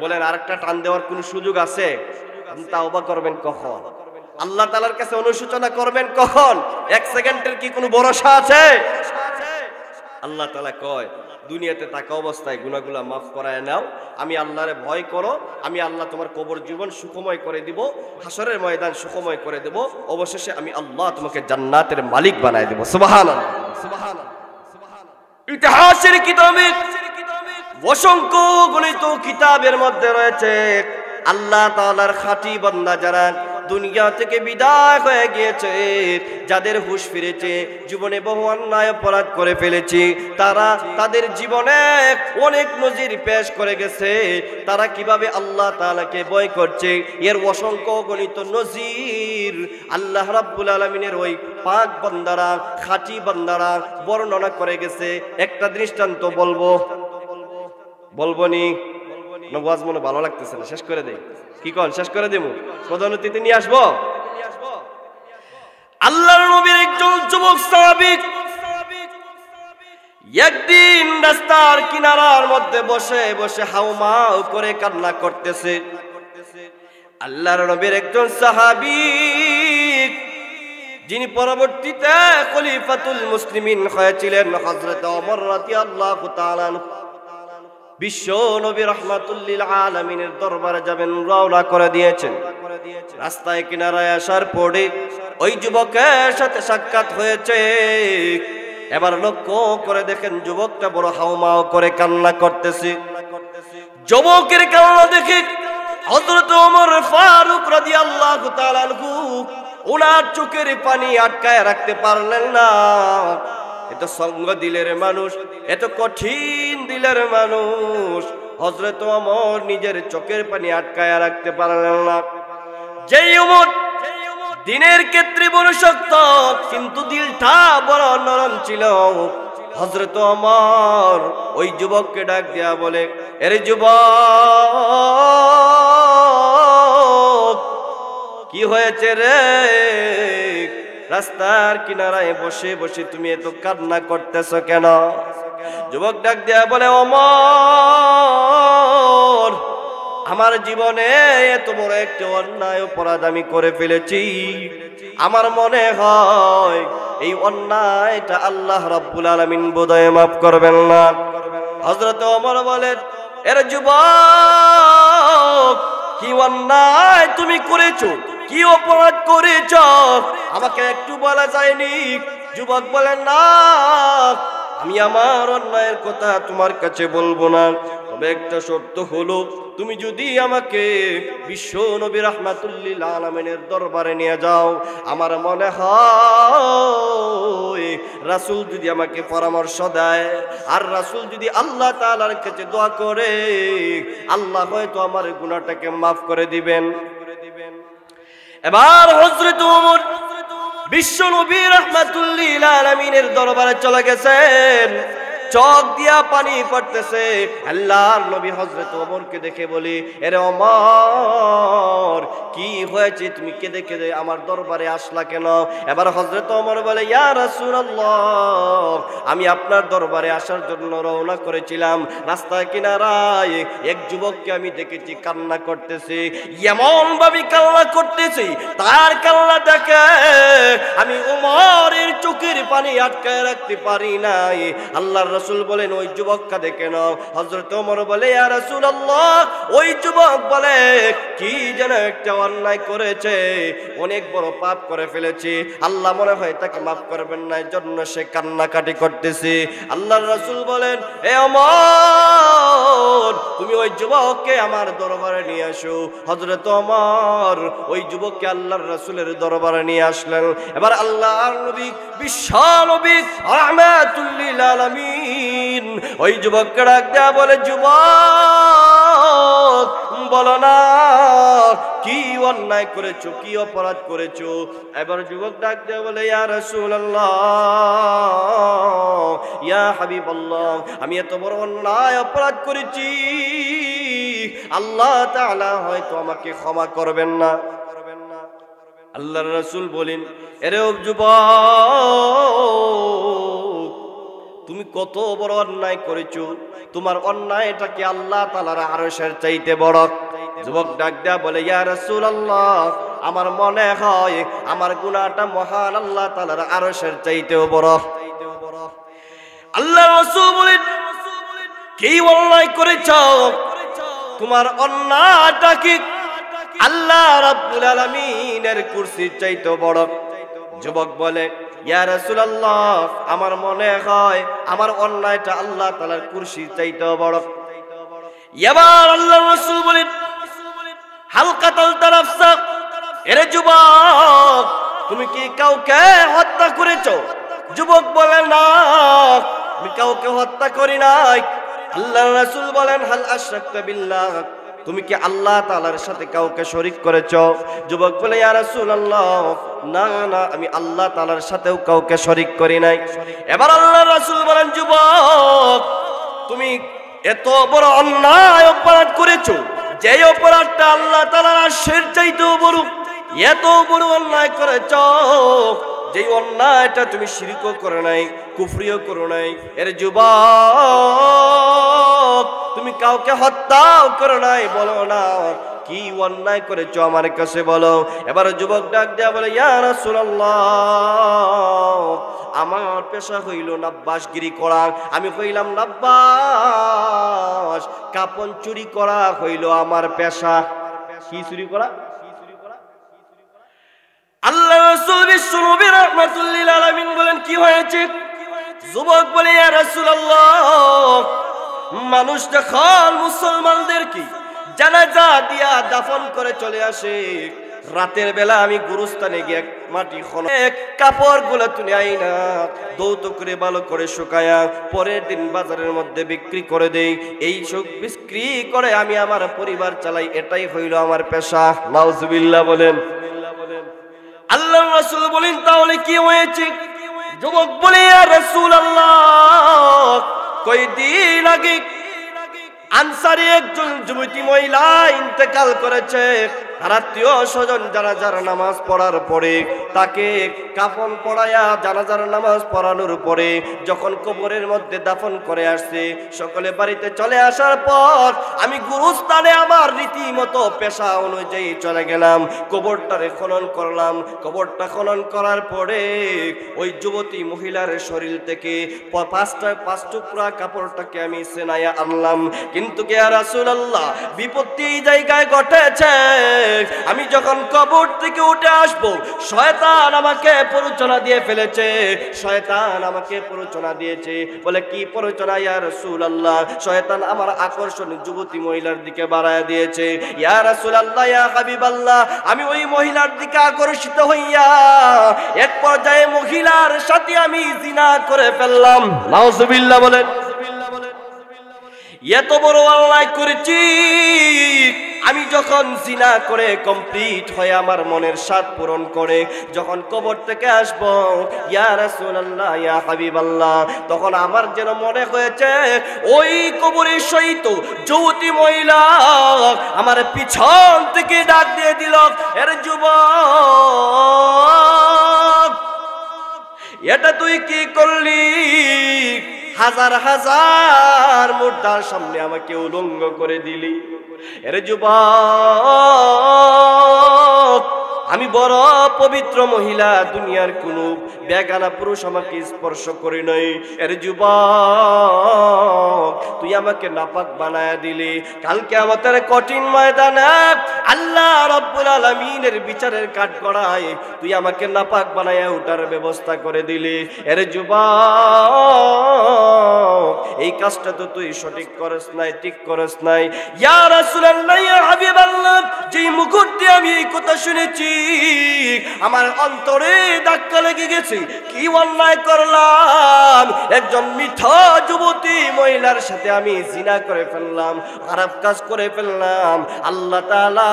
বলেন আরেকটা টান দেওয়ার কোন সুযোগ আছে? আপনি তাওবা করবেন কখন? আল্লাহ তাআলার কাছে অনুশোচনা করবেন কখন? এক সেকেন্ডের কি কোনো ভরসা আছে? আল্লাহ তাআলা কয় দুনিয়াতে থাকা অবস্থায় গুনাহগুলা মাফ করায় নাও, আমি আল্লাহরে ভয় করো, আমি আল্লাহ তোমার কবর জীবন সুখময় করে দিব, হাসরের ময়দান সুখময় করে দেব, অবশেষে আমি আল্লাহ তোমাকে জান্নাতের মালিক বানায় দেব। সুবহানাল্লাহ, সুবহানাল্লাহ। ইতিহাসের কিতাবে অসংখ্য গণিত কিতাবের মধ্যে রয়েছে আল্লাহ তাআলার খাঁটি বান্দা যারা দুনিয়া থেকে বিদায় হয়ে গিয়েছে, যাদের হুঁশ ফিরেছে, জীবনে বহু অন্যায় অপরাধ করে ফেলেছে, তারা তাদের জীবনে অনেক নজির পেশ করে গেছে, তারা কিভাবে আল্লাহ তাআলাকে ভয় করছে, এর অসংখ্য গণিত নজির আল্লাহ রাব্বুল আলামিনের ওই পাক বান্দারা, খাঁটি বান্দারা বর্ণনা করে গেছে। একটা দৃষ্টান্ত বলবো নি? নওয়াজ মনে ভালো লাগতেছে না, শেষ করে দেই। কি কন, শেষ করে দেবো? প্রধান অতিথি নিয়ে আসবো। আল্লাহর নবীর একজন যুবক সাহাবী একদিন রাস্তার কিনারার মধ্যে বসে বসে হাউমাউ করে কান্না করতেছে। আল্লাহর নবীর একজন সাহাবী যিনি পরবর্তীতে খলিফাতুল মুসলিমিন হয়েছিলেন হযরত ওমর রাদিয়াল্লাহু তাআলা বিশ্ব নবী রাহমাতুল লিল আলামিনের দরবারে যাবেন রওনা করে দিয়েছেন। রাস্তায় কিনারায় আসার পরে ওই যুবকের সাথে সাক্ষাৎ হয়েছে। এবার লক্ষ্য করে দেখেন যুবকটা বড় হাউমাউ করে কান্না করতেছে। যুবকের কান্না দেখে হযরত ওমর ফারুক রাদিয়াল্লাহু তাআলা আনহু ওনার চোখের পানি আটকায় রাখতে পারলেন না। এত সঙ্গ দিলের মানুষ, এত কঠিন দিলের মানুষ হযরত ওমর নিজের চোখের পানি আটকায় রাখতে পারলেন না। যেই ওমর দিনের ক্ষেত্রে বড় শক্ত, কিন্তু দিলটা বড় নরম ছিল, হযরত ওমর ওই যুবককে ডাক দিয়া বলে, এরে যুবক কি হয়েছে রে? রাস্তার কিনারায় বসে বসে তুমি এত কান্না করতেছ কেন? যুবক ডাক দিয়া বলে, ওমর আমার জীবনে এত বড় একটা অন্যায় অপরাধ আমি করে ফেলেছি, আমার মনে হয় এই অন্যায়টা আল্লাহ রাব্বুল আলামিন বোধহয় মাফ করবেন না। হযরত ওমর বলেন, এর যুবক কি অন্যায় তুমি করেছো, কি অপরাধ করেছ, আমাকে একটু বলা যায়নি? যুবক বলেন, না আমি আমার অন্যায়ের কথা তোমার কাছে বলবো না, তবে একটা শর্ত হলো তুমি যদি আমাকে বিশ্ব নবী রাহমাতুল লিল আলামিনের দরবারে নিয়ে যাও, আমার মনে হয় রাসূল যদি আমাকে পরামর্শ দেয় আর রাসূল যদি আল্লাহ তাআলার কাছে দোয়া করে, আল্লাহ হয়তো আমার গুনাহটাকে মাফ করে দিবেন। এবার হযরত ওমর বিশ্ব নবী রাহমাতুল লিল আলামিনের দরবারে চলে গেছেন। চোখ দিয়া পানি পড়তেছে। আল্লাহর নবী হযরত ওমরকে দেখে বলি, এরে ওমর কি হয়েছে, তুমি কেঁদে কেঁদে আমার দরবারে আসলা কেন? এবার হযরত ওমর বলে, ইয়া রাসূলুল্লাহ আমি আপনার দরবারে আসার জন্য রওনা করেছিলাম, রাস্তার কিনারায় এক যুবককে আমি দেখেছি কান্না করতেছে, এমন ভাবে কান্না করতেছে তার কান্না দেখে আমি ওমরের চোখের পানি আটকায় রাখতে পারি নাই। আল্লাহর রাসূল বলেন, ওই যুবককে দেখে নাও। হযরত ওমর বলে, ইয়া রাসূলুল্লাহ ওই যুবক বলে কি যেন একটা অন্যায় করেছে, অনেক বড় পাপ করে ফেলেছে, আল্লাহ মনে হয় তাকে মাফ করবেন না, এজন্য সে কান্নাকাটি করতেছে। আল্লাহর রাসূল বলেন, এ ওমর তুমি ওই যুবককে আমার দরবারে নিয়ে আসো। হযরত ওমর ওই যুবককে আল্লাহর রাসূলের দরবারে নিয়ে আসলেন। এবার আল্লাহর নবী বিশ্ব নবী রাহমাতুল লিল আলামিন ওই যুবককে ডাক দেয়া বলে, যুবক বলো না কি অন্যায় করেছো, কি অপরাধ করেছো। এবার যুবক ডাক দিয়ে বলে ইয়া রাসূলুল্লাহ, ইয়া হাবিবাল্লাহ, আমি এত বড় অন্যায় অপরাধ করেছি, আল্লাহ তাআলা হয়তো আমাকে ক্ষমা করবেন না। আল্লাহর রাসূল বলেন, এরে যুবক, তুমি কত বড় অন্যায় করেছো, তোমার অন্যায়টা কি আল্লাহ তাআলার আরশের চাইতে বড়? যুবক ডাক দেয়া বলে ইয়া রাসূলুল্লাহ, আমার মনে হয় আমার গুনাহটা মহান আল্লাহ তাআলার আরশের চাইতেও বড়। আল্লাহর রাসূল বলেন, কি অন্যায় করেছো? তোমার অন্যায়টা কি আল্লাহ রাব্বুল আলামিনের কুরসির চাইতেও বড়? যুবক বলে ইয়া রাসূলুল্লাহ, আমার মনে হয় আমার অন্যায়টা আল্লাহ তাআলার কুরসির চাইতেও বড়। এবার আল্লাহর রাসূল বলেন, হাল কাতালতা নাফসা, এরে যুবক, তুমি কি কাউকে হত্যা করেছো? যুবক বলে না, আমি কাউকে হত্যা করি নাই। আল্লাহর রাসূল বলেন, হাল আশরাকতা বিল্লাহ, তুমি কি আল্লাহ তাআলার সাথে কাউকে শরীক করেছো? যুবক বলে ইয়া রাসূলুল্লাহ, না না, আমি আল্লাহ তাআলার সাথেও কাউকে শরীক করি নাই। এবার আল্লাহর রাসূল বলেন, যুবক, তুমি এত বড় অন্যায় অপরাধ করেছো, যে অপরাধটা আল্লাহ তাআলার আরশের চাইতেও বড়। এত বড় অন্যায় করেছো, যে অন্যায়টা তুমি শিরকও করো নাই, কুফরিও করো নাই। এর যুবক, তুমি কাউকে হত্যাও করো নাই, বলো না কি অন্যায় করেছো আমার কাছে বলো। এবার যুবক ডাক দেয়া বলে ইয়া রাসূলুল্লাহ, আমার পেশা হইল নাব্বাসগিরি করা, আমি হইলাম নাব্বাস, কাপন চুরি করা হইল আমার পেশা। কি চুরি করা? আল্লাহ রাসূল বিশ্বনবী রাহমাতুল লিল আলামিন বলেন, কি হয়েছে? যুবক বলে ইয়া রাসূলুল্লাহ, মানুষ যখন মুসলমানদের কি জানাজা দিয়া দাফন করে চলে আসে, রাতের বেলা আমি গুরুস্থানে গিয়ে মাটি খনন কাপড় গুলো তুলে আইনা দৌত করে ভালো করে শুকায়া পরের দিন বাজারের মধ্যে বিক্রি করে দেই। এই সব বিক্রি করে আমি আমার পরিবার চালাই, এটাই হইল আমার পেশা। নাউজুবিল্লাহ বলেন। আল্লাহর রাসূল বলেন, তাহলে কি হয়েছে? যুবক বলে ইয়া রাসূলুল্লাহ, কয়দিন আগে আনসারী একজন যুবতী মহিলা ইন্তেকাল করেছে। তার আত্মীয় স্বজন জানাজার নামাজ পড়ার পরে তাকে কাফন পড়ায়া জানাজার নামাজ পড়ানোর পরে যখন কবরের মধ্যে দাফন করে আসছে, সকলে বাড়িতে চলে আসার পর আমি গুরুস্থানে আমার রীতিমতো পেশা অনুযায়ী চলে গেলাম, কবরটারে খনন করলাম। কবরটা খনন করার পরে ওই যুবতী মহিলার শরীর থেকে পাঁচ টুকরা কাপড়টাকে আমি সেনাইয়া আনলাম। কিন্তু কে রাসূলুল্লাহ, বিপত্তি এই জায়গায় ঘটেছে, আমি যখন কবর থেকে উঠে আসব, শয়তান আমাকে প্ররোচনা দিয়ে ফেলেছে। শয়তান আমাকে প্ররোচনা দিয়েছে। বলে কি প্ররোচনা ইয়া রাসূলুল্লাহ? শয়তান আমার আকর্ষণ যুবতী মহিলার দিকে বাড়ায় দিয়েছে। ইয়া রাসূলুল্লাহ, ইয়া হাবিবাল্লাহ, আমি ওই মহিলার দিকে আকর্ষিত হইয়া এক পর্যায়ে মহিলার সাথে আমি জিনা করে ফেললাম। নাউজুবিল্লাহ বলেন। এত বড় অন্যায় করেছি, আমি যখন জিনা করে কমপ্লিট হয়ে আমার মনের স্বাদ পূরণ করে যখন কবর থেকে আসব, ইয়া রাসূলুল্লাহ, ইয়া হাবিবাল্লাহ, তখন আমার যেন মনে হয়েছে ওই কবরের সহিত যুবতী মহিলা আমার পিছন থেকে ডাক দিয়ে দিল, এর যুবক, এটা তুই কি করলি? হাজার হাজার মুর্দার সামনে আমাকে উলঙ্গ করে দিলি। এর যুবক, আমি বড় পবিত্র মহিলা, দুনিয়ার কোন বেগানা পুরুষ আমাকে স্পর্শ করে নাই। এর যুবক, তুই আমাকে নাপাক বানায়া দিলি। কালকে আমাদের কঠিন ময়দানে আল্লাহ রাব্বুল আলামিনের বিচারের কাঠগড়ায় তুই আমাকে নাপাক বানায়া ওঠার ব্যবস্থা করে দিলি। এর যুবক, এই কাজটা তো তুই সঠিক করিস নাই, ঠিক করিস নাই। ইয়া রাসূলুল্লাহ, ইয়া হাবিবাল্লাহ, যেই মুহূর্তে আমি এই কথা শুনেছি আমার অন্তরে ধাক্কা লেগে গেছে। কি অন্যায় করলাম! একজন মিথ্যা যুবতী মহিলার সাথে আমি জিনা করে ফেললাম, খারাপ কাজ করে ফেললাম। আল্লাহ তাআলা,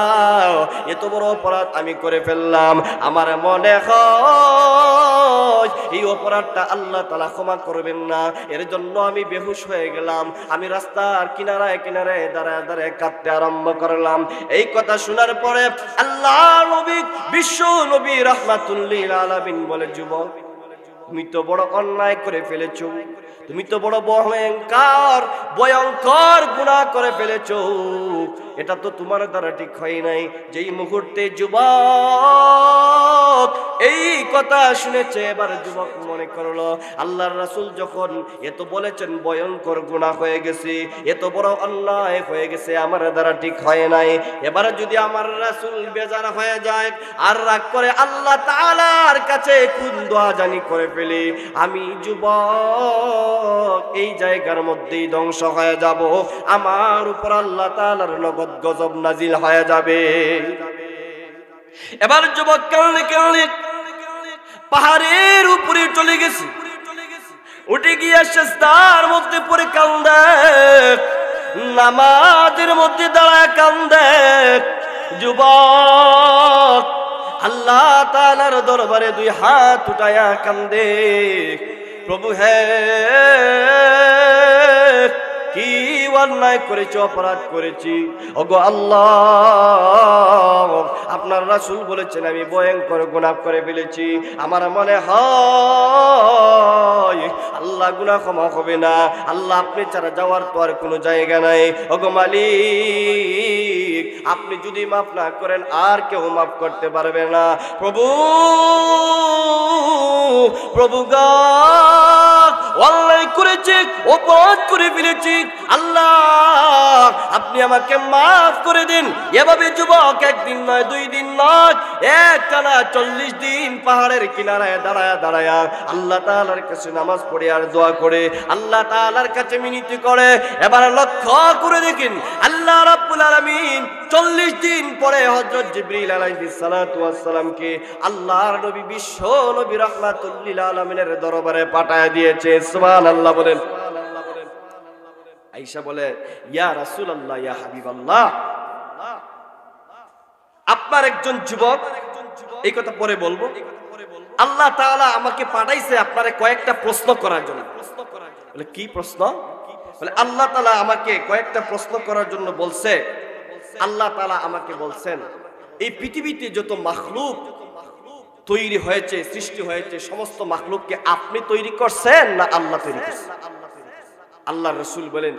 এত বড় অপরাধ আমি করে ফেললাম। আমার মনে হয় এই অপরাধটা আল্লাহ তাআলা ক্ষমা করবেন না। এর জন্য আমি বেহুশ হয়ে গেলাম। আমি রাস্তার কিনারায় কিনারায় দাঁড়ায় দাঁড়ায় কাঁদতে আরম্ভ করলাম। এই কথা শোনার পরে আল্লাহ নবী, বিশ্ব নবী রাহমাতুল লিল আলামিন বলে, যুবক, তুমি তো বড় অন্যায় করে ফেলেছো, তুমি তো বড় ভয়ঙ্কর গুনাহ করে ফেলেছো। এটা তো তোমার দ্বারা ঠিক হয় নাই। যেই মুহূর্তে যুবক এই কথা শুনেছে, এবার যুবক মনে করলো আল্লাহর রাসূল যখন এত বলেছেন ভয়ঙ্কর গুনাহ হয়ে গেছে, এত বড় অন্যায় হয়ে গেছে, আমার দ্বারা ঠিক হয় নাই। এবার যদি আমার রাসূল বেজার হয়ে যায় আর রাগ করে আল্লাহ তাআলার কাছে কোন দোয়া জানি করে ফেলি, আমি যুবক এই জায়গার মধ্যেই ধ্বংস হয়ে যাব। আমার উপর আল্লাহ তাআলার নগদ গজব নাজিল হয়ে যাবে। এবার যুবক কাঁদলে কাঁদলে পাহাড়ের উপরে চলে গেছে, উঠে গিয়ে সিজদার মধ্যে পড়ে কান্দে, নামাজের মধ্যে দাঁড়ায় কান্দে। যুবক আল্লাহ তাআলার দরবারে দুই হাত উঠায়া কান্দে, প্রভু হে, কি অন্যায় করেছি, অপরাধ করেছি। ওগো আল্লাহ, আপনার রাসূল বলেছেন আমি ভয়ঙ্কর গুনাহ করে ফেলেছি। আমার মনে হয় আল্লাহ গুনাহ ক্ষমা হবে না। আল্লাহ, আপনি ছাড়া যাওয়ার তো আর কোনো জায়গা নাই। ওগো মালিক, আপনি যদি মাফ না করেন আর কেউ মাফ করতে পারবে না। প্রভু গো, অন্যায় করেছি, অপরাধ করে ফেলেছি, আল্লাহ আপনি আমাকে মাফ করে দিন। এভাবে যুবক একদিন নয়, দুই দিন নয়, একটানা 40 দিন পাহাড়ের কিনারায় দাঁড়ায়া দাঁড়ায়া আল্লাহ তাআলার কাছে নামাজ পড়ে আর দোয়া করে আল্লাহ তাআলার কাছে মিনতি করে। এবার লক্ষ্য করে দেখেন, আল্লাহ রাব্বুল আলামিন 40 দিন পরে হযরত জিবরিল আলাইহিস সালাতু ওয়াস সালামকে আল্লাহর নবী, বিশ্ব নবী রাহমাতুল লিল আলামিনের দরবারে পাঠায় দিয়েছে। সুবহানাল্লাহ বলেন। আয়েশা বলে, ইয়া রাসূলুল্লাহ, ইয়া হাবিবাল্লাহ, আপনার একজন যুবক, এই কথা পরে বলবো, আল্লাহ তাআলা আমাকে পাঠাইছে আপনারে কয়েকটা প্রশ্ন করার জন্য। বলে, কি প্রশ্ন? বলে, আল্লাহ তাআলা আমাকে কয়েকটা প্রশ্ন করার জন্য বলছে। আল্লাহ তাআলা আমাকে বলছেন, এই পৃথিবীতে যত মাখলুক তৈরি হয়েছে, সৃষ্টি হয়েছে, সমস্ত মাখলুককে আপনি তৈরি করছেন না আল্লাহ তৈরি করছেন? আল্লাহ রাসূল বলেন,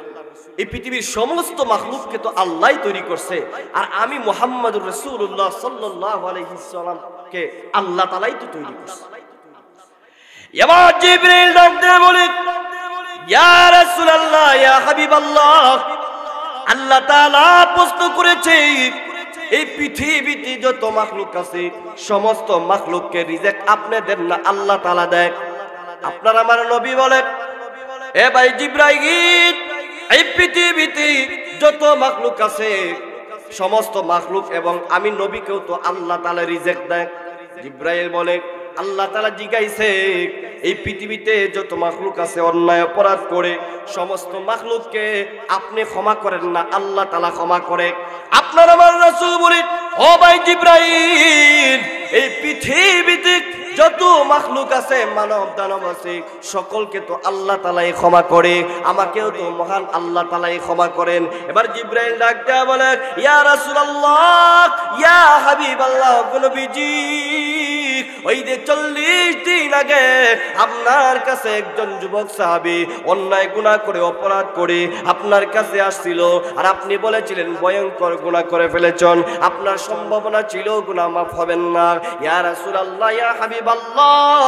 এই পৃথিবীর সমস্ত মাখলুককে তো আল্লাহই তৈরি করছে, আর আমি মুহাম্মদুর রাসূলুল্লাহ সাল্লাল্লাহু আলাইহি সাল্লামকে আল্লাহ তাআলাই তো তৈরি করছে। এবার জিবরিল ডাক দিয়ে বলে, ইয়া রাসূলুল্লাহ, ইয়া হাবিবাল্লাহ, আল্লাহ তাআলা প্রশ্ন করেছে এই পৃথিবীতে যত মাখলুক আছে সমস্ত মাখলুককে রিজিক আপনি দেন না আল্লাহ তাআলা দেয়? আপনার আমার নবী বলে, এ ভাই জিবরাইল, এই পৃথিবীতে যত মাখলুক আছে সমস্ত মাখলুক এবং আমি নবীকেও তো আল্লাহ তাআলা রিজিক দেয়। জিবরাইল বলে, আল্লাহ তাআলা জিজ্ঞাসে, এই পৃথিবীতে যত মাখলুক আছে অন্যায় অপরাধ করে সমস্ত মাখলুককে আপনি ক্ষমা করেন না আল্লাহ তাআলা ক্ষমা করে? আপনার আমার রাসূল বলেন, ও ভাই জিবরাইল, এই পৃথিবীতে যত মাখলুক আছে, মানব দানব আছে, সকলকে তো আল্লাহ তাআলাই ক্ষমা করে, আমাকেও তো মহান আল্লাহ তাআলাই ক্ষমা করেন। এবার জিবরাইল ডাক দেয়া বলে, ইয়া রাসূলুল্লাহ, ইয়া হাবিবাল্লাহ, নবীজি, ওই যে 40 দিন আগে আপনার কাছে একজন যুবক সাহাবী অন্যায় গুনাহ করে অপরাধ করে আপনার কাছে আসছিল, আর আপনি বলেছিলেন ভয়ঙ্কর গুনাহ করে ফেলেছেন, আপনার সম্ভাবনা ছিল গুনাহ মাফ হবেন না। ইয়া রাসূলুল্লাহ, ইয়া হাবিবাল্লাহ,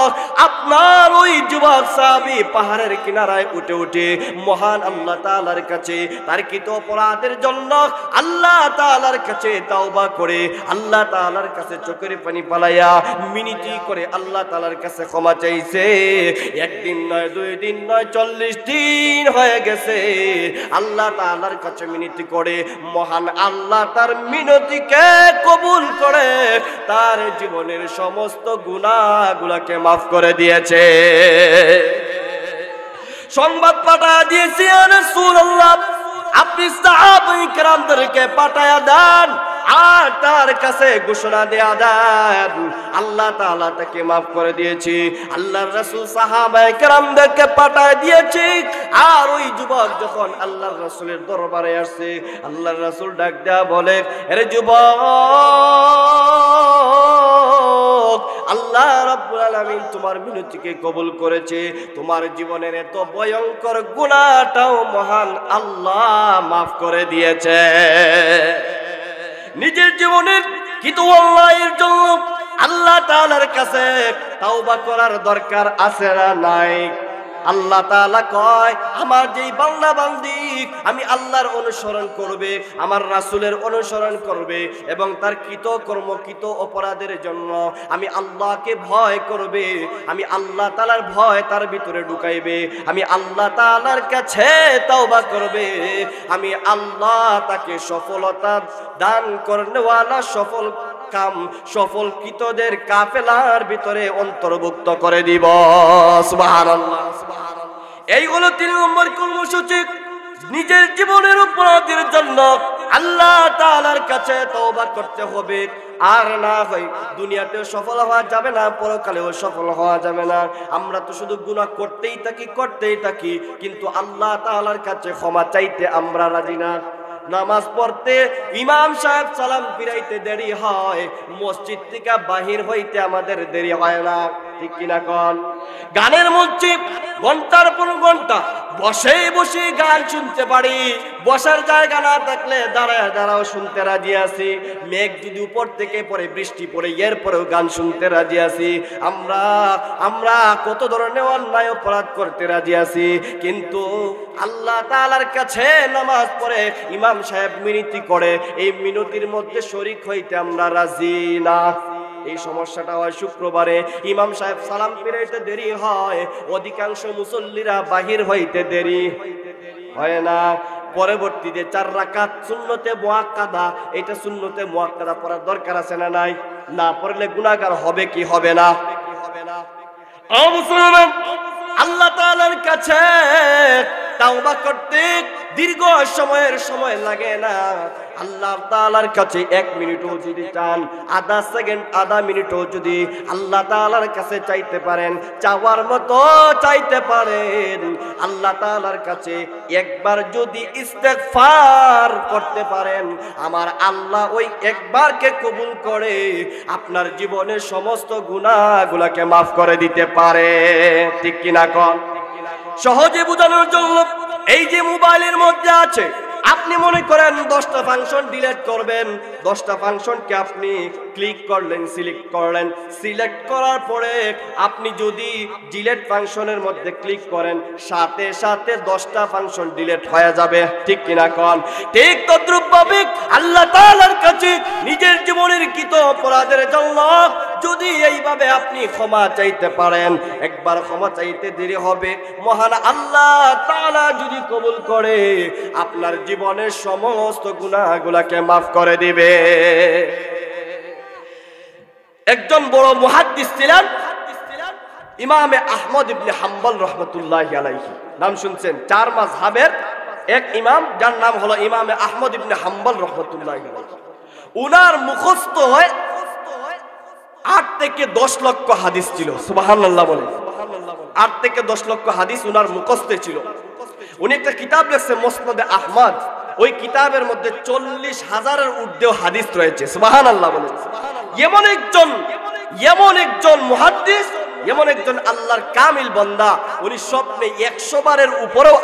আপনার ওই যুবক সাহাবী পাহাড়ের কিনারায় উঠে উঠে মহান আল্লাহ তাআলার কাছে তার কৃত অপরাধের জন্য আল্লাহ তাআলার কাছে তাওবা করে আল্লাহ তাআলার কাছে চোখের পানি পালাইয়া মিনতি করে আল্লাহ তাআলার কাছে ক্ষমা চাইছে। একদিন নয়, 2 দিন নয়, 40 দিন হয়ে গেছে। আল্লাহ তাআলার কাছে মিনতি করে মহান আল্লাহ তার মিনতিকে কবুল করে তার জীবনের সমস্ত গুনাহগুলোকে মাফ করে দিয়েছে। সংবাদ পাঠায় দিয়েছি, ইয়া রাসূলুল্লাহ, আপনি সাহাবায়ে কেরামদেরকে পাঠায়া দেন আর তার কাছে ঘোষণা দেয়া দেন আল্লাহ তাআলা তাকে মাফ করে দিয়েছি। আল্লাহর রাসূল সাহাবায়ে কেরামদেরকে পাঠায় দিয়েছি। আর ওই যুবক যখন আল্লাহর রাসূলের দরবারে আসছে, আল্লাহর রাসূল ডাক দেয়া বলে, আরে যুবক, আল্লাহ রাব্বুল আলামিন তোমার মিনতিকে কবুল করেছে, তোমার জীবনের এত ভয়ঙ্কর গুনাহটাও মহান আল্লাহ মাফ করে দিয়েছে। নিজের জীবনের কিন্তু অন্যায়ের জন্য আল্লাহ তাআলার কাছে তাওবা করার দরকার আছে না নাই? আল্লাহ তাআলা কয়, আমার যেই বান্দা বান্দি আমি আল্লাহর অনুসরণ করবে, আমার রাসূলের অনুসরণ করবে এবং তার কৃত কর্ম কৃত অপরাধের জন্য আমি আল্লাহকে ভয় করবে, আমি আল্লাহ তাআলার ভয় তার ভিতরে ঢুকাইবে, আমি আল্লাহ তাআলার কাছে তাওবা করবে, আমি আল্লাহ তাকে সফলতা দান করনেওয়ালা সফল কাম সফল কৃতদের কাফেলার ভিতরে অন্তর্ভুক্ত করে দিব। সুবহানাল্লাহ। এই হলো 3 নম্বর কর্মসূচি। নিজের জীবনের অপরাধের জন্য আল্লাহ তাআলার কাছে তওবা করতে হবে, আর না হয় দুনিয়াতেও সফল হওয়া যাবে না, পরকালেও সফল হওয়া যাবে না। আমরা তো শুধু গুনাহ করতেই থাকি, কিন্তু আল্লাহ তাআলার কাছে ক্ষমা চাইতে আমরা রাজি না। নামাজ পড়তে ইমাম সাহেব সালাম ফিরাইতে দেরি হয়, মসজিদ থেকে বাহির হইতে আমাদের দেরি হয় না, ঠিক কিনা কোন? গানের মধ্যে ঘন্টার পর ঘন্টা বসে বসে গান শুনতে পারি, বসার জায়গা না থাকলে দাঁড়ায় দাঁড়াও শুনতে রাজি আছি। মেঘ যদি উপর থেকে পড়ে, বৃষ্টি পড়ে, এরপরেও গান শুনতে রাজি আছি। আমরা কত ধরনের অন্যায় অপরাধ করতে রাজি আছি, কিন্তু আল্লাহ তাআলার কাছে নামাজ পড়ে ইমাম সাহেব মিনতি করে, এই মিনতির মধ্যে শরীক হইতে আমরা রাজি না। এই সমস্যাটা হয় শুক্রবারে, ইমাম সাহেব সালাম ফিরাইতে দেরি হয়, অধিকাংশ মুসল্লিরা বাহির হইতে দেরি হয় না। পরবর্তীতে 4 রাকাত সুন্নতে মুআক্কাদা, এটা সুন্নতে মুআক্কাদা পড়ার দরকার আছে না নাই? না পড়লে গুনাহগার হবে কি হবে না? ও মুসলমান, আল্লাহ তাআলার কাছে তাওবা করতে দীর্ঘ সময় লাগে না। আল্লাহ তাআলার কাছে 1 মিনিটও যদি চান, আধা সেকেন্ড আধা মিনিটও যদি আল্লাহ তাআলার কাছে চাইতে পারেন, চাওয়ার মতো চাইতে পারেন, আল্লাহ তাআলার কাছে একবার যদি ইস্তেগফার করতে পারেন, আমার আল্লাহ ওই একবারকে কবুল করে আপনার জীবনের সমস্ত গুনাহগুলোকে মাফ করে দিতে পারে, ঠিক কিনা কোন? সহজে বোঝানোর জন্য এই যে মোবাইলের মধ্যে আছে, আপনি মনে করেন 10টা ফাংশন ডিলিট করবেন, 10টা ফাংশনকে আপনি ক্লিক করলেন, সিলেক্ট করার পরে আপনি যদি ডিলিট ফাংশনের মধ্যে ক্লিক করেন, সাথে সাথে 10টা ফাংশন ডিলিট হয়ে যাবে, ঠিক কিনা কোন? ঠিক তদ্রূপভাবে আল্লাহ তাআলার কাছে নিজের জীবনের কৃত অপরাধের জন্য যদি এইভাবে আপনি ক্ষমা চাইতে পারেন, একবার ক্ষমা চাইতে দেরি হবে, মহান আল্লাহ তাআলা যদি কবুল করে আপনার জীবনের সমস্ত গুনাহগুলোকে মাফ করে দিবে। একজন বড় মুহাদ্দিস ছিলেন ইমামে আহমদ ইবনে হাম্বল রাহমাতুল্লাহি আলাইহি। নাম শুনছেন? 4 মাযহাবের এক ইমাম, যার নাম হলো ইমামে আহমদ ইবনে হাম্বল রাহমাতুল্লাহি আলাইহি। উনার মুখস্থ হয় 8 থেকে 10 লক্ষ হাদিস ছিল। সুবহানাল্লাহ বলে। 8 থেকে 10 লক্ষ হাদিস উনার মুখস্থে ছিল। উনি একটা কিতাব লিখছে মুসনাদে আহমদ, ওই কিতাবের মধ্যে 40,000-এর ঊর্ধ্বে হাদিস রয়েছে। সুবহানাল্লাহ বলে। এমন একজন এমন একজন মুহাদ্দিস, এমন একজন আল্লাহর কামিল বান্দা, উনি স্বপ্নে 100 বারের উপরেও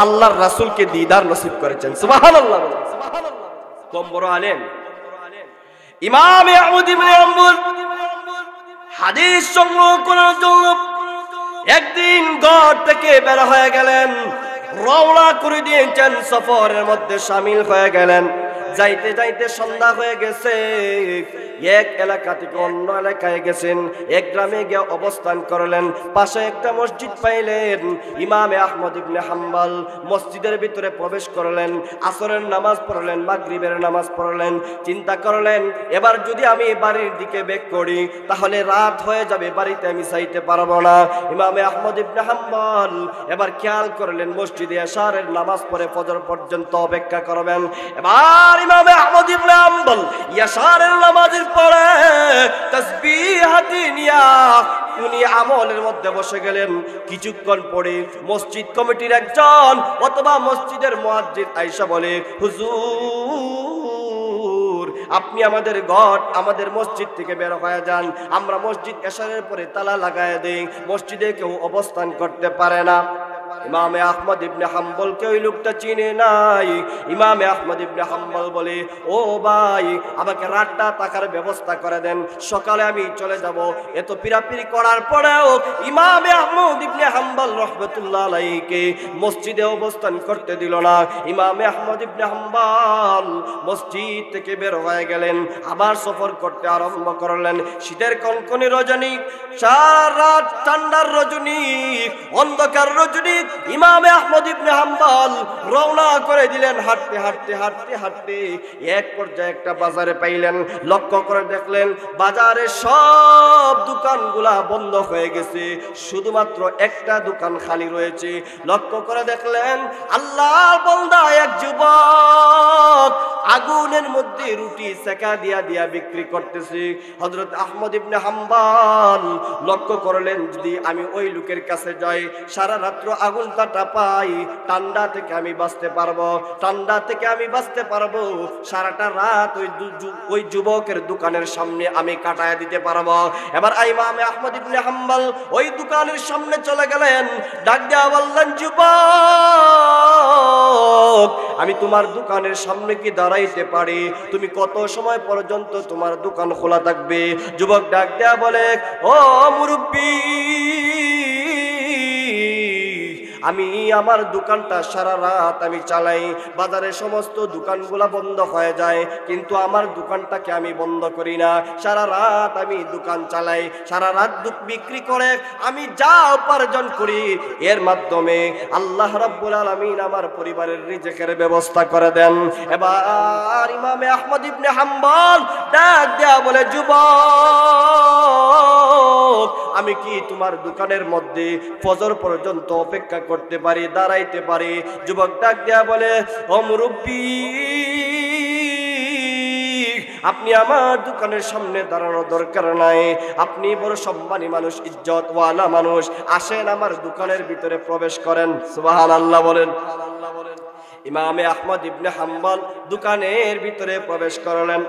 আল্লাহর রাসূলকে দিদার নসিব করেছেন। সুবহানাল্লাহ। কম বড় আলেম ইমাম আহমদ ইবনে হাম্বল হাদিস সংগ্রহ করার জন্য একদিন ঘর থেকে বের হয়ে গেলেন, রওনা করে দিয়েছেন, সফরের মধ্যে শামিল হয়ে গেলেন। যাইতে যাইতে সন্ধ্যা হয়ে গেছে, এক এলাকা থেকে অন্য এলাকায় গেছেন, এক গ্রামে গিয়ে অবস্থান করলেন। পাশে একটা মসজিদ পাইলেন। ইমামে আহমদ ইবনে হাম্বল মসজিদের ভিতরে প্রবেশ করলেন, আসরের নামাজ পড়লেন, মাগরিবের নামাজ পড়লেন। চিন্তা করলেন, এবার যদি আমি বাড়ির দিকে ব্যাক করি তাহলে রাত হয়ে যাবে, বাড়িতে আমি যাইতে পারবো না। ইমামে আহমদ ইবনে হাম্বল এবার খেয়াল করলেন মসজিদে এশারের নামাজ পড়ে ফজর পর্যন্ত অপেক্ষা করবেন। এবার ইমামে আহমদ ইবনে হাম্বল এশারের নামাজের পরে তাসবিহ হাতে নিয়া উনি আমলের মধ্যে বসে গেলেন। কিছুক্ষণ পরে মসজিদ কমিটির একজন অথবা মসজিদের মুয়াজ্জিন আয়েশা বলে, হুজুর আপনি আমাদের মসজিদ থেকে বের হয়ে যান, আমরা মসজিদ এশারের পরে তালা লাগায় দেই, মসজিদে কেউ অবস্থান করতে পারে না। ইমামে আহমদ ইবনে হাম্বল কে ওই লোকটা চিনে নাই। ইমামে আহমদ ইবনে হাম্বল বলে, ও ভাই আমাকে রাতটা থাকার ব্যবস্থা করে দেন, সকালে আমি চলে যাব। এত পিরাপিরি করার পরেও ইমামে আহমদ ইবনে হাম্বল রাহমাতুল্লাহ আলাইহিকে মসজিদে অবস্থান করতে দিল না। ইমামে আহমদ ইবনে হাম্বল মসজিদ থেকে বের হয়ে গেলেন, আবার সফর করতে আরম্ভ করলেন। শীতের কনকনে রজনী, সারা রাত ঠান্ডার রজনী, অন্ধকার রজনী, ইমামে আহমদ ইবনে হাম্বল রওনা করে দিলেন। হাঁটতে হাঁটতে হাঁটতে হাঁটতে এক পর্যায়ে একটা বাজারে পাইলেন। লক্ষ্য করে দেখলেন বাজারে সব দোকানগুলা বন্ধ হয়ে গেছে, শুধুমাত্র একটা দোকান খালি রয়েছে। লক্ষ্য করে দেখলেন আল্লাহর বান্দা এক যুবক আগুনের মধ্যে রুটি সেকা দিয়া দিয়া বিক্রি করতেছে। হযরত আহমদ ইবনে হাম্বল লক্ষ্য করলেন, যদি আমি ওই লোকের কাছে যাই, সারা রাত্র আগুনটা পাই, ঠান্ডা থেকে আমি বাঁচতে পারবো, ঠান্ডা থেকে আমি বাঁচতে পারবো, সারাটা রাত ওই যুবকের দোকানের সামনে আমি কাটায় দিতে পারবো। এবার ইমামে আহমদ ইবনে হাম্বল ওই দোকানের সামনে চলে গেলেন, ডাক দিয়া বললেন, যুবক আমি তোমার দোকানের সামনে কি দাঁড়াইতে পারি? তুমি কত সময় পর্যন্ত তোমার দোকান খোলা থাকবে? যুবক ডাক দেয়া বলে, ও মুরব্বী, আমি আমার দোকানটা সারা রাত আমি চালাই, বাজারের সমস্ত দোকানগুলা বন্ধ হয়ে যায়, কিন্তু আমার দোকানটাকে আমি বন্ধ করি না। সারা রাত আমি দোকান চালাই, সারা রাত বিক্রি করে আমি যা উপার্জন করি এর মাধ্যমে আল্লাহ রাব্বুল আলামিন আমার পরিবারের রিজিকের ব্যবস্থা করে দেন। এবার ইমামে আহমদ ইবনে হাম্বল ডাক দেয়া বলে, যুবক আমি কি তোমার দোকানের মধ্যে ফজর পর্যন্ত অপেক্ষা করতে পারি, দাঁড়াইতে পারি? যুবক ডাক দেয়া বলে, ও মুরব্বী আপনি আমার দোকানের সামনে দাঁড়ানোর দরকার নাই, আপনি বড় সম্মানী মানুষ, ইজ্জতওয়ালা মানুষ, আসেন আমার দোকানের ভিতরে প্রবেশ করেন। সুবহানাল্লাহ বলেন। ইমামে আহমদ ইবনে হাম্বল দোকানের ভিতরে প্রবেশ করলেন।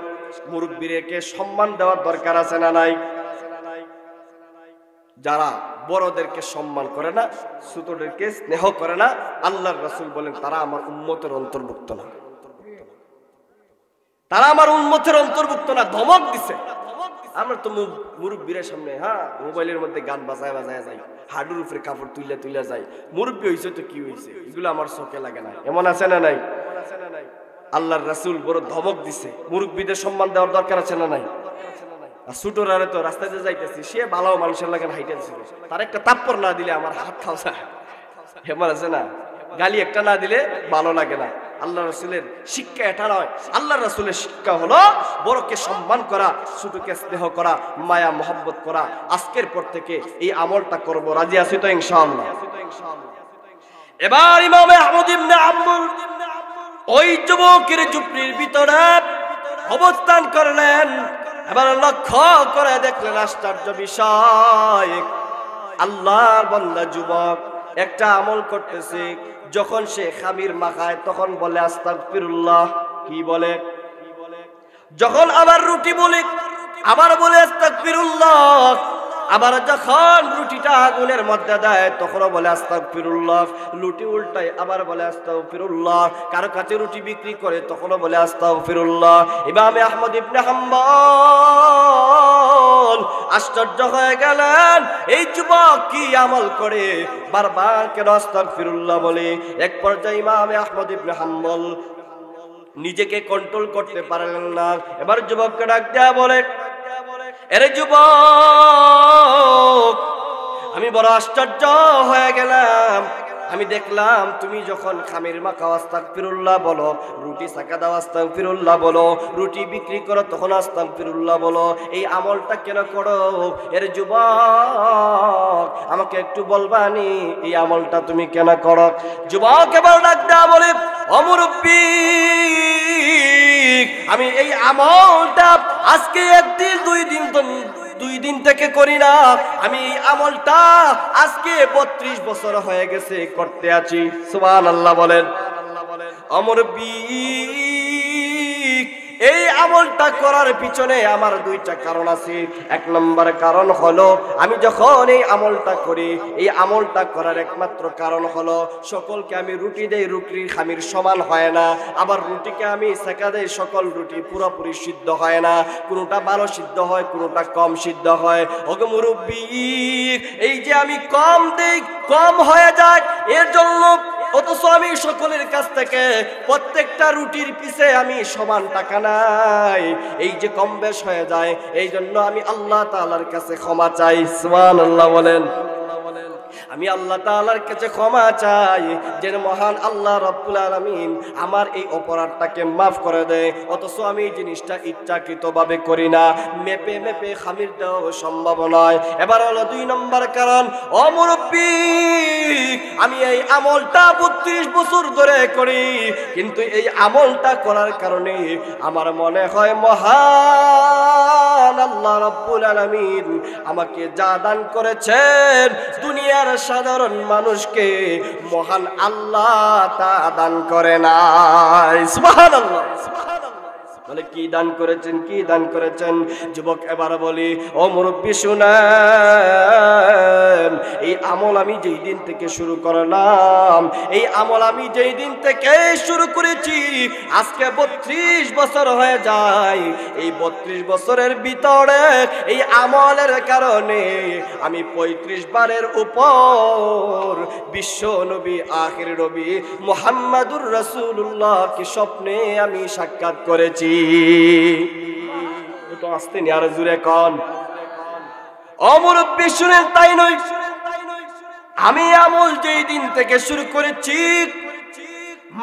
মুরব্বীকে সম্মান দেওয়ার দরকার আছে না নাই? যারা বড়দেরকে সম্মান করে না, ছোটদেরকে স্নেহ করে না, আল্লাহর রাসূল বলেন তারা আমার উম্মতের অন্তর্ভুক্ত না, তারা আমার উম্মতের অন্তর্ভুক্ত না। ধমক দিছে। আমরা তো মুরব্বীর সামনে মোবাইলের মধ্যে গান বাজায় বাজায় যাই, হাডুর উপরে কাপড় তুলে তুলে যাই, মুরব্বী হয়েছে তো কি হয়েছে, এগুলো আমার চোখে লাগে না। এমন আছে না নাই? আল্লাহর রাসূল বড় ধমক দিছে, মুরব্বীদের সম্মান দেওয়ার দরকার আছে না নাই? ছোটরা তো রাস্তাতে যাইতেছি, সে ভালো মানুষের লাগে হাইটেছিল, তার একটা তাপ্পর না দিলে আমার হাত খাওয়া, এমন আছে না? গালি একটা না দিলে ভালো লাগে না। আল্লাহ রাসূলের শিক্ষা এটা নয়। আল্লাহ রাসূলের শিক্ষা হলো বড়কে সম্মান করা, ছোটকে স্নেহ করা, মায়া মোহাব্বত করা। আজকের পর থেকে এই আমলটা করব, রাজি আছি তো ইনশাআল্লাহ? এবার ইমামে আহমদ ইবনে হাম্বল ওই যুবকের ঝুপড়ির ভিতরে অবস্থান করলেন। এবার লক্ষ্য করে দেখলেন আশ্চর্য বিষয়, আল্লাহর বান্দা যুবক একটা আমল করতেছে। যখন সে খামির মাখায় তখন বলে আস্তাগফিরুল্লাহ, কি বলে? যখন আবার রুটি বলে আবার বলে আস্তাগফিরুল্লাহ। আবার যখন রুটিটা আগুনের মধ্যে দেয় তখনও বলে আস্তাগফিরুল্লাহ। রুটি উল্টায় আবার বলে আস্তাগফিরুল্লাহ। কারো কাছে রুটি বিক্রি করে তখনও বলে আস্তাগফিরুল্লাহ। ইমামে আহমদ ইবনে হাম্বল আশ্চর্য হয়ে গেলেন, এই যুবক কি আমল করে বারবার কেন আস্তাগফিরুল্লাহ বলে। এক পর্যায়ে ইমামে আহমদ ইবনে হাম্বল নিজেকে কন্ট্রোল করতে পারলেন না। এবার যুবককে ডাক দেয়া বলে, এরে যুবক, আমি বড় আশ্চর্য হয়ে গেলাম। আমি দেখলাম তুমি যখন খামির মাখাও আস্তাগফিরুল্লাহ বলো, রুটি সাকা দাও আস্তাগফিরুল্লাহ বলো, রুটি বিক্রি করো তখন আস্তাগফিরুল্লাহ বলো, এই আমলটা কেন করো? এর যুবক, আমাকে একটু বলবানি এই আমলটা তুমি কেন করো? যুবক এবার ডাক দেয়া বলে, ও মুরব্বি, আমি এই আমলটা আজকে একদিন দুই দিন থেকে করি না। আমি এই আমলটা আজকে 32 বছর হয়ে গেছে করতে আছি। সুবহানাল্লাহ বলেন। অমর এই আমলটা করার পিছনে আমার দুইটা কারণ আছে। এক নম্বর কারণ হলো, আমি যখন এই আমলটা করি, এই আমলটা করার একমাত্র কারণ হলো সকলকে আমি রুটি দেই, রুটির খামির সমান হয় না। আবার রুটিকে আমি সেকা দেই, সকল রুটি পুরোপুরি সিদ্ধ হয় না, কোনোটা ভালো সিদ্ধ হয়, কোনোটা কম সিদ্ধ হয়। ওগো মুরব্বি, এই যে আমি কম দেই, কম হয়ে যায়, এর জন্য অথচ আমি সকলের কাছ থেকে প্রত্যেকটা রুটির পিছে আমি সমান টাকা নাই, এই যে কম বেশ হয়ে যায়, এই জন্য আমি আল্লাহ তাআলার কাছে ক্ষমা চাই। সুবহানাল্লাহ বলেন। আমি আল্লাহ তাআলার কাছে ক্ষমা চাই যেন মহান আল্লাহ রাব্বুল আলামিন আমার এই অপরাধটাকে মাফ করে দেয়। অথচ আমি এই জিনিসটা ইচ্ছাকৃতভাবে করি না, মেপে মেপে খামির দেওয়া সম্ভব নয়। এবার হলো 2 নম্বর কারণ, ও মুরব্বি, আমি এই আমলটা 32 বছর ধরে করি, কিন্তু এই আমলটা করার কারণে আমার মনে হয় মহান আল্লাহ রাব্বুল আলামিন আমাকে যা দান করেছেন, দুনিয়ার সাধারণ মানুষকে মহান আল্লাহ তা দান করে নাই। সুবহানাল্লাহ। বলে কি দান করেছেন, কি দান করেছেন? যুবক এবার বলি, ও মুরব্বি শুনেন, এই আমল আমি যেই দিন থেকে শুরু করলাম, এই আমল আমি যেই দিন থেকে শুরু করেছি, আজকে 32 বছর হয়ে যায়। এই 32 বছরের ভিতরে এই আমলের কারণে আমি 35 বারের উপর বিশ্ব নবী, আখির নবী মুহাম্মাদুর রাসূলুল্লাহ কি স্বপ্নে আমি সাক্ষাৎ করেছি। একটু আসতে নি, আর জুড়ে কন। অমরব্বী শুনেন, তাই নয়, আমি আমল যেই দিন থেকে শুরু করেছি,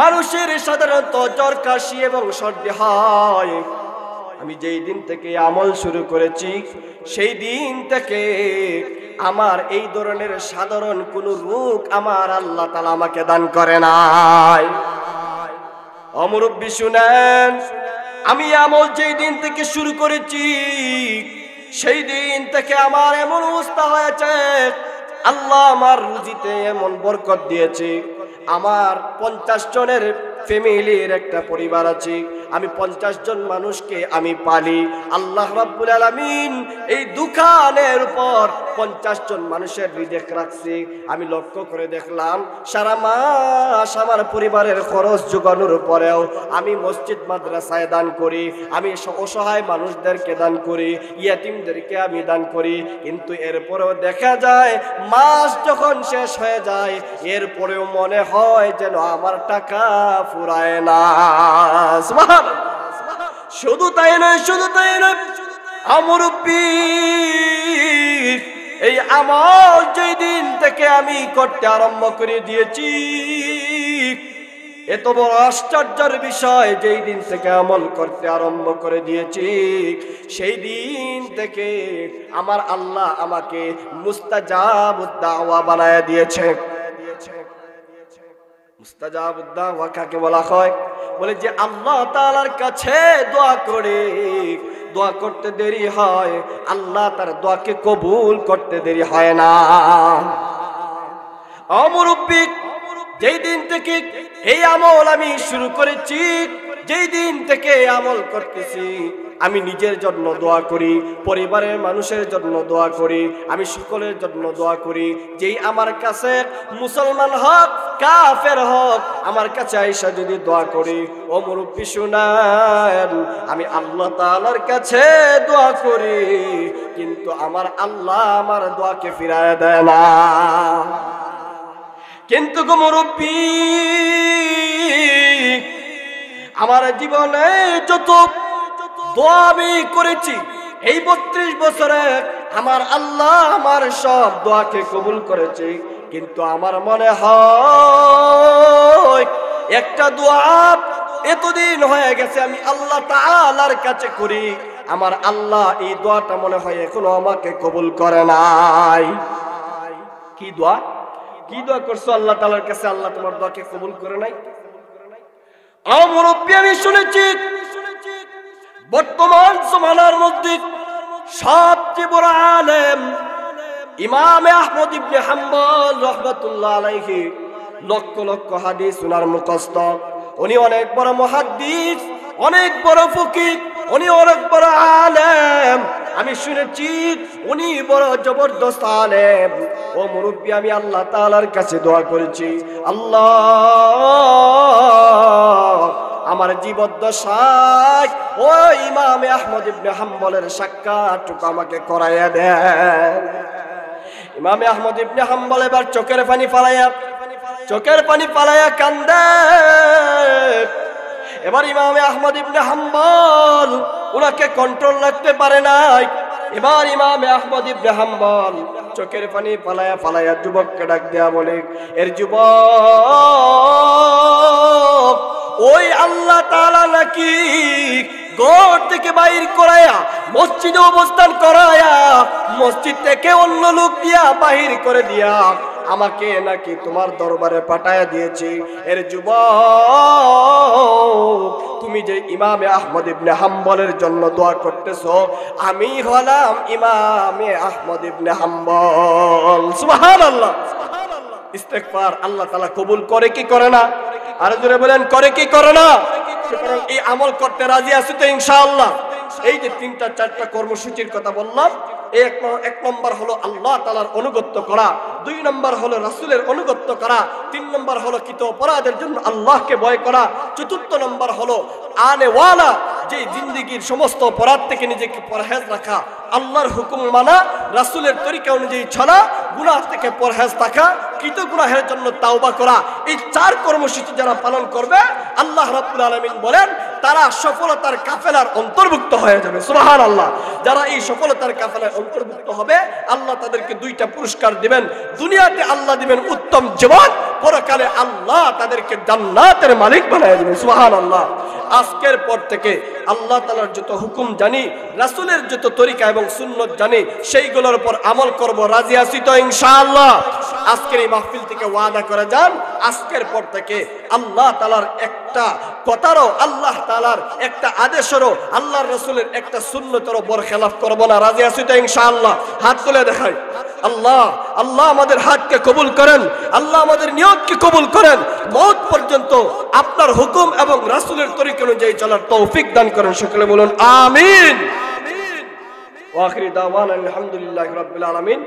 মানুষের সাধারণত জ্বর, কাশি এবং সর্দি হয়। আমি যেই দিন থেকে আমল শুরু করেছি, সেই দিন থেকে আমার এই ধরনের সাধারণ কোনো রোগ আমার আল্লাহ তাআলা আমাকে দান করে নাই। অমরব্বী শুনেন, আমি আমল যেই দিন থেকে শুরু করেছি, সেই দিন থেকে আমার এমন অবস্থা হয়েছে, আল্লাহ আমার রুজিতে এমন বরকত দিয়েছে। আমার 50 জনের ফ্যামিলির একটা পরিবার আছে, আমি 50 জন মানুষকে আমি পালি। আল্লাহ রাব্বুল আলামিন এই দোকানের উপর 50 জন মানুষের রিজিক রাখছে। আমি লক্ষ্য করে দেখলাম, সারা মাস আমার পরিবারের খরচ জোগানোর পরেও আমি মসজিদ মাদ্রাসায় দান করি, আমি অসহায় মানুষদেরকে দান করি, ইয়াতিমদেরকে আমি দান করি। কিন্তু এরপরেও দেখা যায়, মাস যখন শেষ হয়ে যায়, এরপরেও মনে হয় যেন আমার টাকা ফুরায় না। সুবহানাল্লাহ। শুধু তাই নয়, শুধু তাই নয়, মুরব্বি, এই আমল যেই দিন থেকে আমি করতে আরম্ভ করে দিয়েছি, এত বড় আশ্চর্যের বিষয়, যেই দিন থেকে আমল করতে আরম্ভ করে দিয়েছি, সেই দিন থেকে আমার আল্লাহ আমাকে মুস্তাজাবুদ দাওয়া বানায় দিয়েছে। মুস্তাজাবুদ দাওয়া কাকে বলা হয়? বলে যে আল্লাহ তাআলার কাছে দোয়া করে, দোয়া করতে দেরি হয়, আল্লাহ তার দোয়াকে কবুল করতে দেরি হয় না। মুরব্বি, যেই দিন থেকে এই আমল আমি শুরু করেছি, যেই দিন থেকে আমল করতেছি আমি নিজের জন্য দোয়া করি, পরিবারের মানুষের জন্য দোয়া করি, আমি সকলের জন্য দোয়া করি। যেই আমার কাছে মুসলমান হক কাফের হক আমার কাছে আইসা যদি দোয়া করি, ও মুরব্বি শুনেন, আমি আল্লাহ তাআলার কাছে দোয়া করি, কিন্তু আমার আল্লাহ আমার দোয়াকে ফিরায় দেয় না। কিন্তু গো মুরব্বি, আমার জীবনে যত দোয়া আমি করেছি এই 32 বছরে আমার আল্লাহ আমার সব দোয়াকে কবুল করেছে, কিন্তু আমার মনে হয় একটা দোয়া এতদিন হয়ে গেছে আমি আল্লাহ তাআলার কাছে করি, আমার আল্লাহ এই দোয়াটা মনে হয় এখনো আমাকে কবুল করে নাই। কি দোয়া, কি দোয়া করছো আল্লাহ তাআলার কাছে, আল্লাহ তোমার দোয়াকে কবুল করে নাই? মুরব্বি, আমি শুনেছি বর্তমান জমানার মধ্যে সবচেয়ে বড় আলেম ইমাম আহমদ ইবনে হাম্বল রাহমাতুল্লাহ আলাইহি, লক্ষ লক্ষ হাদিস উনার মুখস্থ, উনি অনেক বড় মুহাদ্দিস, অনেক বড় ফকিহ, উনি অনেক বড় আলেম। আমি শুনেছি উনি বড় জবরদস্ত আলেম। ও মুরব্বি, আমি আল্লাহ তাআলার কাছে দোয়া করেছি, আল্লাহ আমার জীবদ্দশায় ও ইমাম আহমদ ইবনে হাম্বলের সাক্ষাৎটুকু আমাকে করাইয়া দেন। ইমাম আহমদ ইবনে হাম্বল এবার চোখের পানি ফালাইয়া কান্দে। এবার ইমাম আহমদ ইবনে হাম্বল ওনাকে কন্ট্রোল রাখতে পারে নাই। এবার ইমাম আহমদ ইবনে হাম্বল চোখের পানি ফালাইয়া যুবককে ডাক দেয়া বলে, এর যুবক, ওই আল্লাহ তাআলা নাকি ঘর থেকে বাইর করায়া মসজিদে অবস্থান করায়া মসজিদ থেকে অন্য লোক দিয়া বাহির করে দিয়া আমাকে নাকি তোমার দরবারে পাঠায়া দিয়েছে। এর যুবক, তুমি যে ইমামে আহমদ ইবনে হাম্বলের জন্য দোয়া করতেছো, আমি হলাম ইমামে আহমদ ইবনে হাম্বল। সুবহানাল্লাহ। ইস্তেগফার আল্লাহ তাআলা কবুল করে কি করে না? আর জোরে বলেন, করে কি করে না? সুতরাং এই আমল করতে রাজি আছি তো ইনশাআল্লাহ? এই যে 3-4টা কর্মসূচির কথা বললাম, এক নম্বর হলো আল্লাহ তাআলার অনুগত্য করা, 2 নম্বর হলো রাসূলের অনুগত্য করা, 3 নম্বর হলো কৃত অপরাধের জন্য আল্লাহকে ভয় করা, 4র্থ নম্বর হলো আনেওয়ালা যে জিন্দেগির সমস্ত অপরাধ থেকে নিজেকে পরহেজ রাখা, আল্লাহর হুকুম মানা, রাসূলের তরিকা অনুযায়ী চলা, গুনাহ থেকে পরহেজ থাকা, কৃত গুনাহের জন্য তাওবা করা। এই 4 কর্মসূচি যারা পালন করবে আল্লাহ রাব্বুল আলামিন বলেন তারা সফলতার কাফেলার অন্তর্ভুক্ত হয়ে যাবে। সুবহানাল্লাহ। যারা এই সফলতার কাফেলার অন্তর্ভুক্ত হবে আল্লাহ তাদেরকে 2টা পুরস্কার দিবেন। দুনিয়াতে আল্লাহ দিবেন উত্তম জীবন, পরকালে আল্লাহ তাদেরকে জান্নাতের মালিক বানায় দিবেন। সুবহানাল্লাহ। আজকের পর থেকে আল্লাহ তাআলার যত হুকুম জানি, রাসূলের যত তরিকা এবং সুন্নাত জানি, সেইগুলোর উপর আমল করব। রাজি আছি তো ইনশাআল্লাহ? আজকের এই মাহফিল থেকে ওয়াদা করে যান, আজকের পর থেকে আল্লাহ তাআলার একটা কথারও, আল্লাহ তাআলার একটা আদেশেরও, আল্লাহর রাসূলের একটা সুন্নতেরও বরখেলাফ করব না। রাজি আছি তো ইনশাআল্লাহ? হাত তুলে দেখাই। আল্লাহ আমাদের হাতকে কবুল করেন, আল্লাহ আমাদের নিয়তকে কবুল করেন, মওত পর্যন্ত আপনার হুকুম এবং রাসূলের তরিকা অনুযায়ী চলার তৌফিক দান করেন। সকলে বলুন আমিন। ওয়া আখিরি দাওয়ানা আলহামদুলিল্লাহি রাব্বিল আলামিন।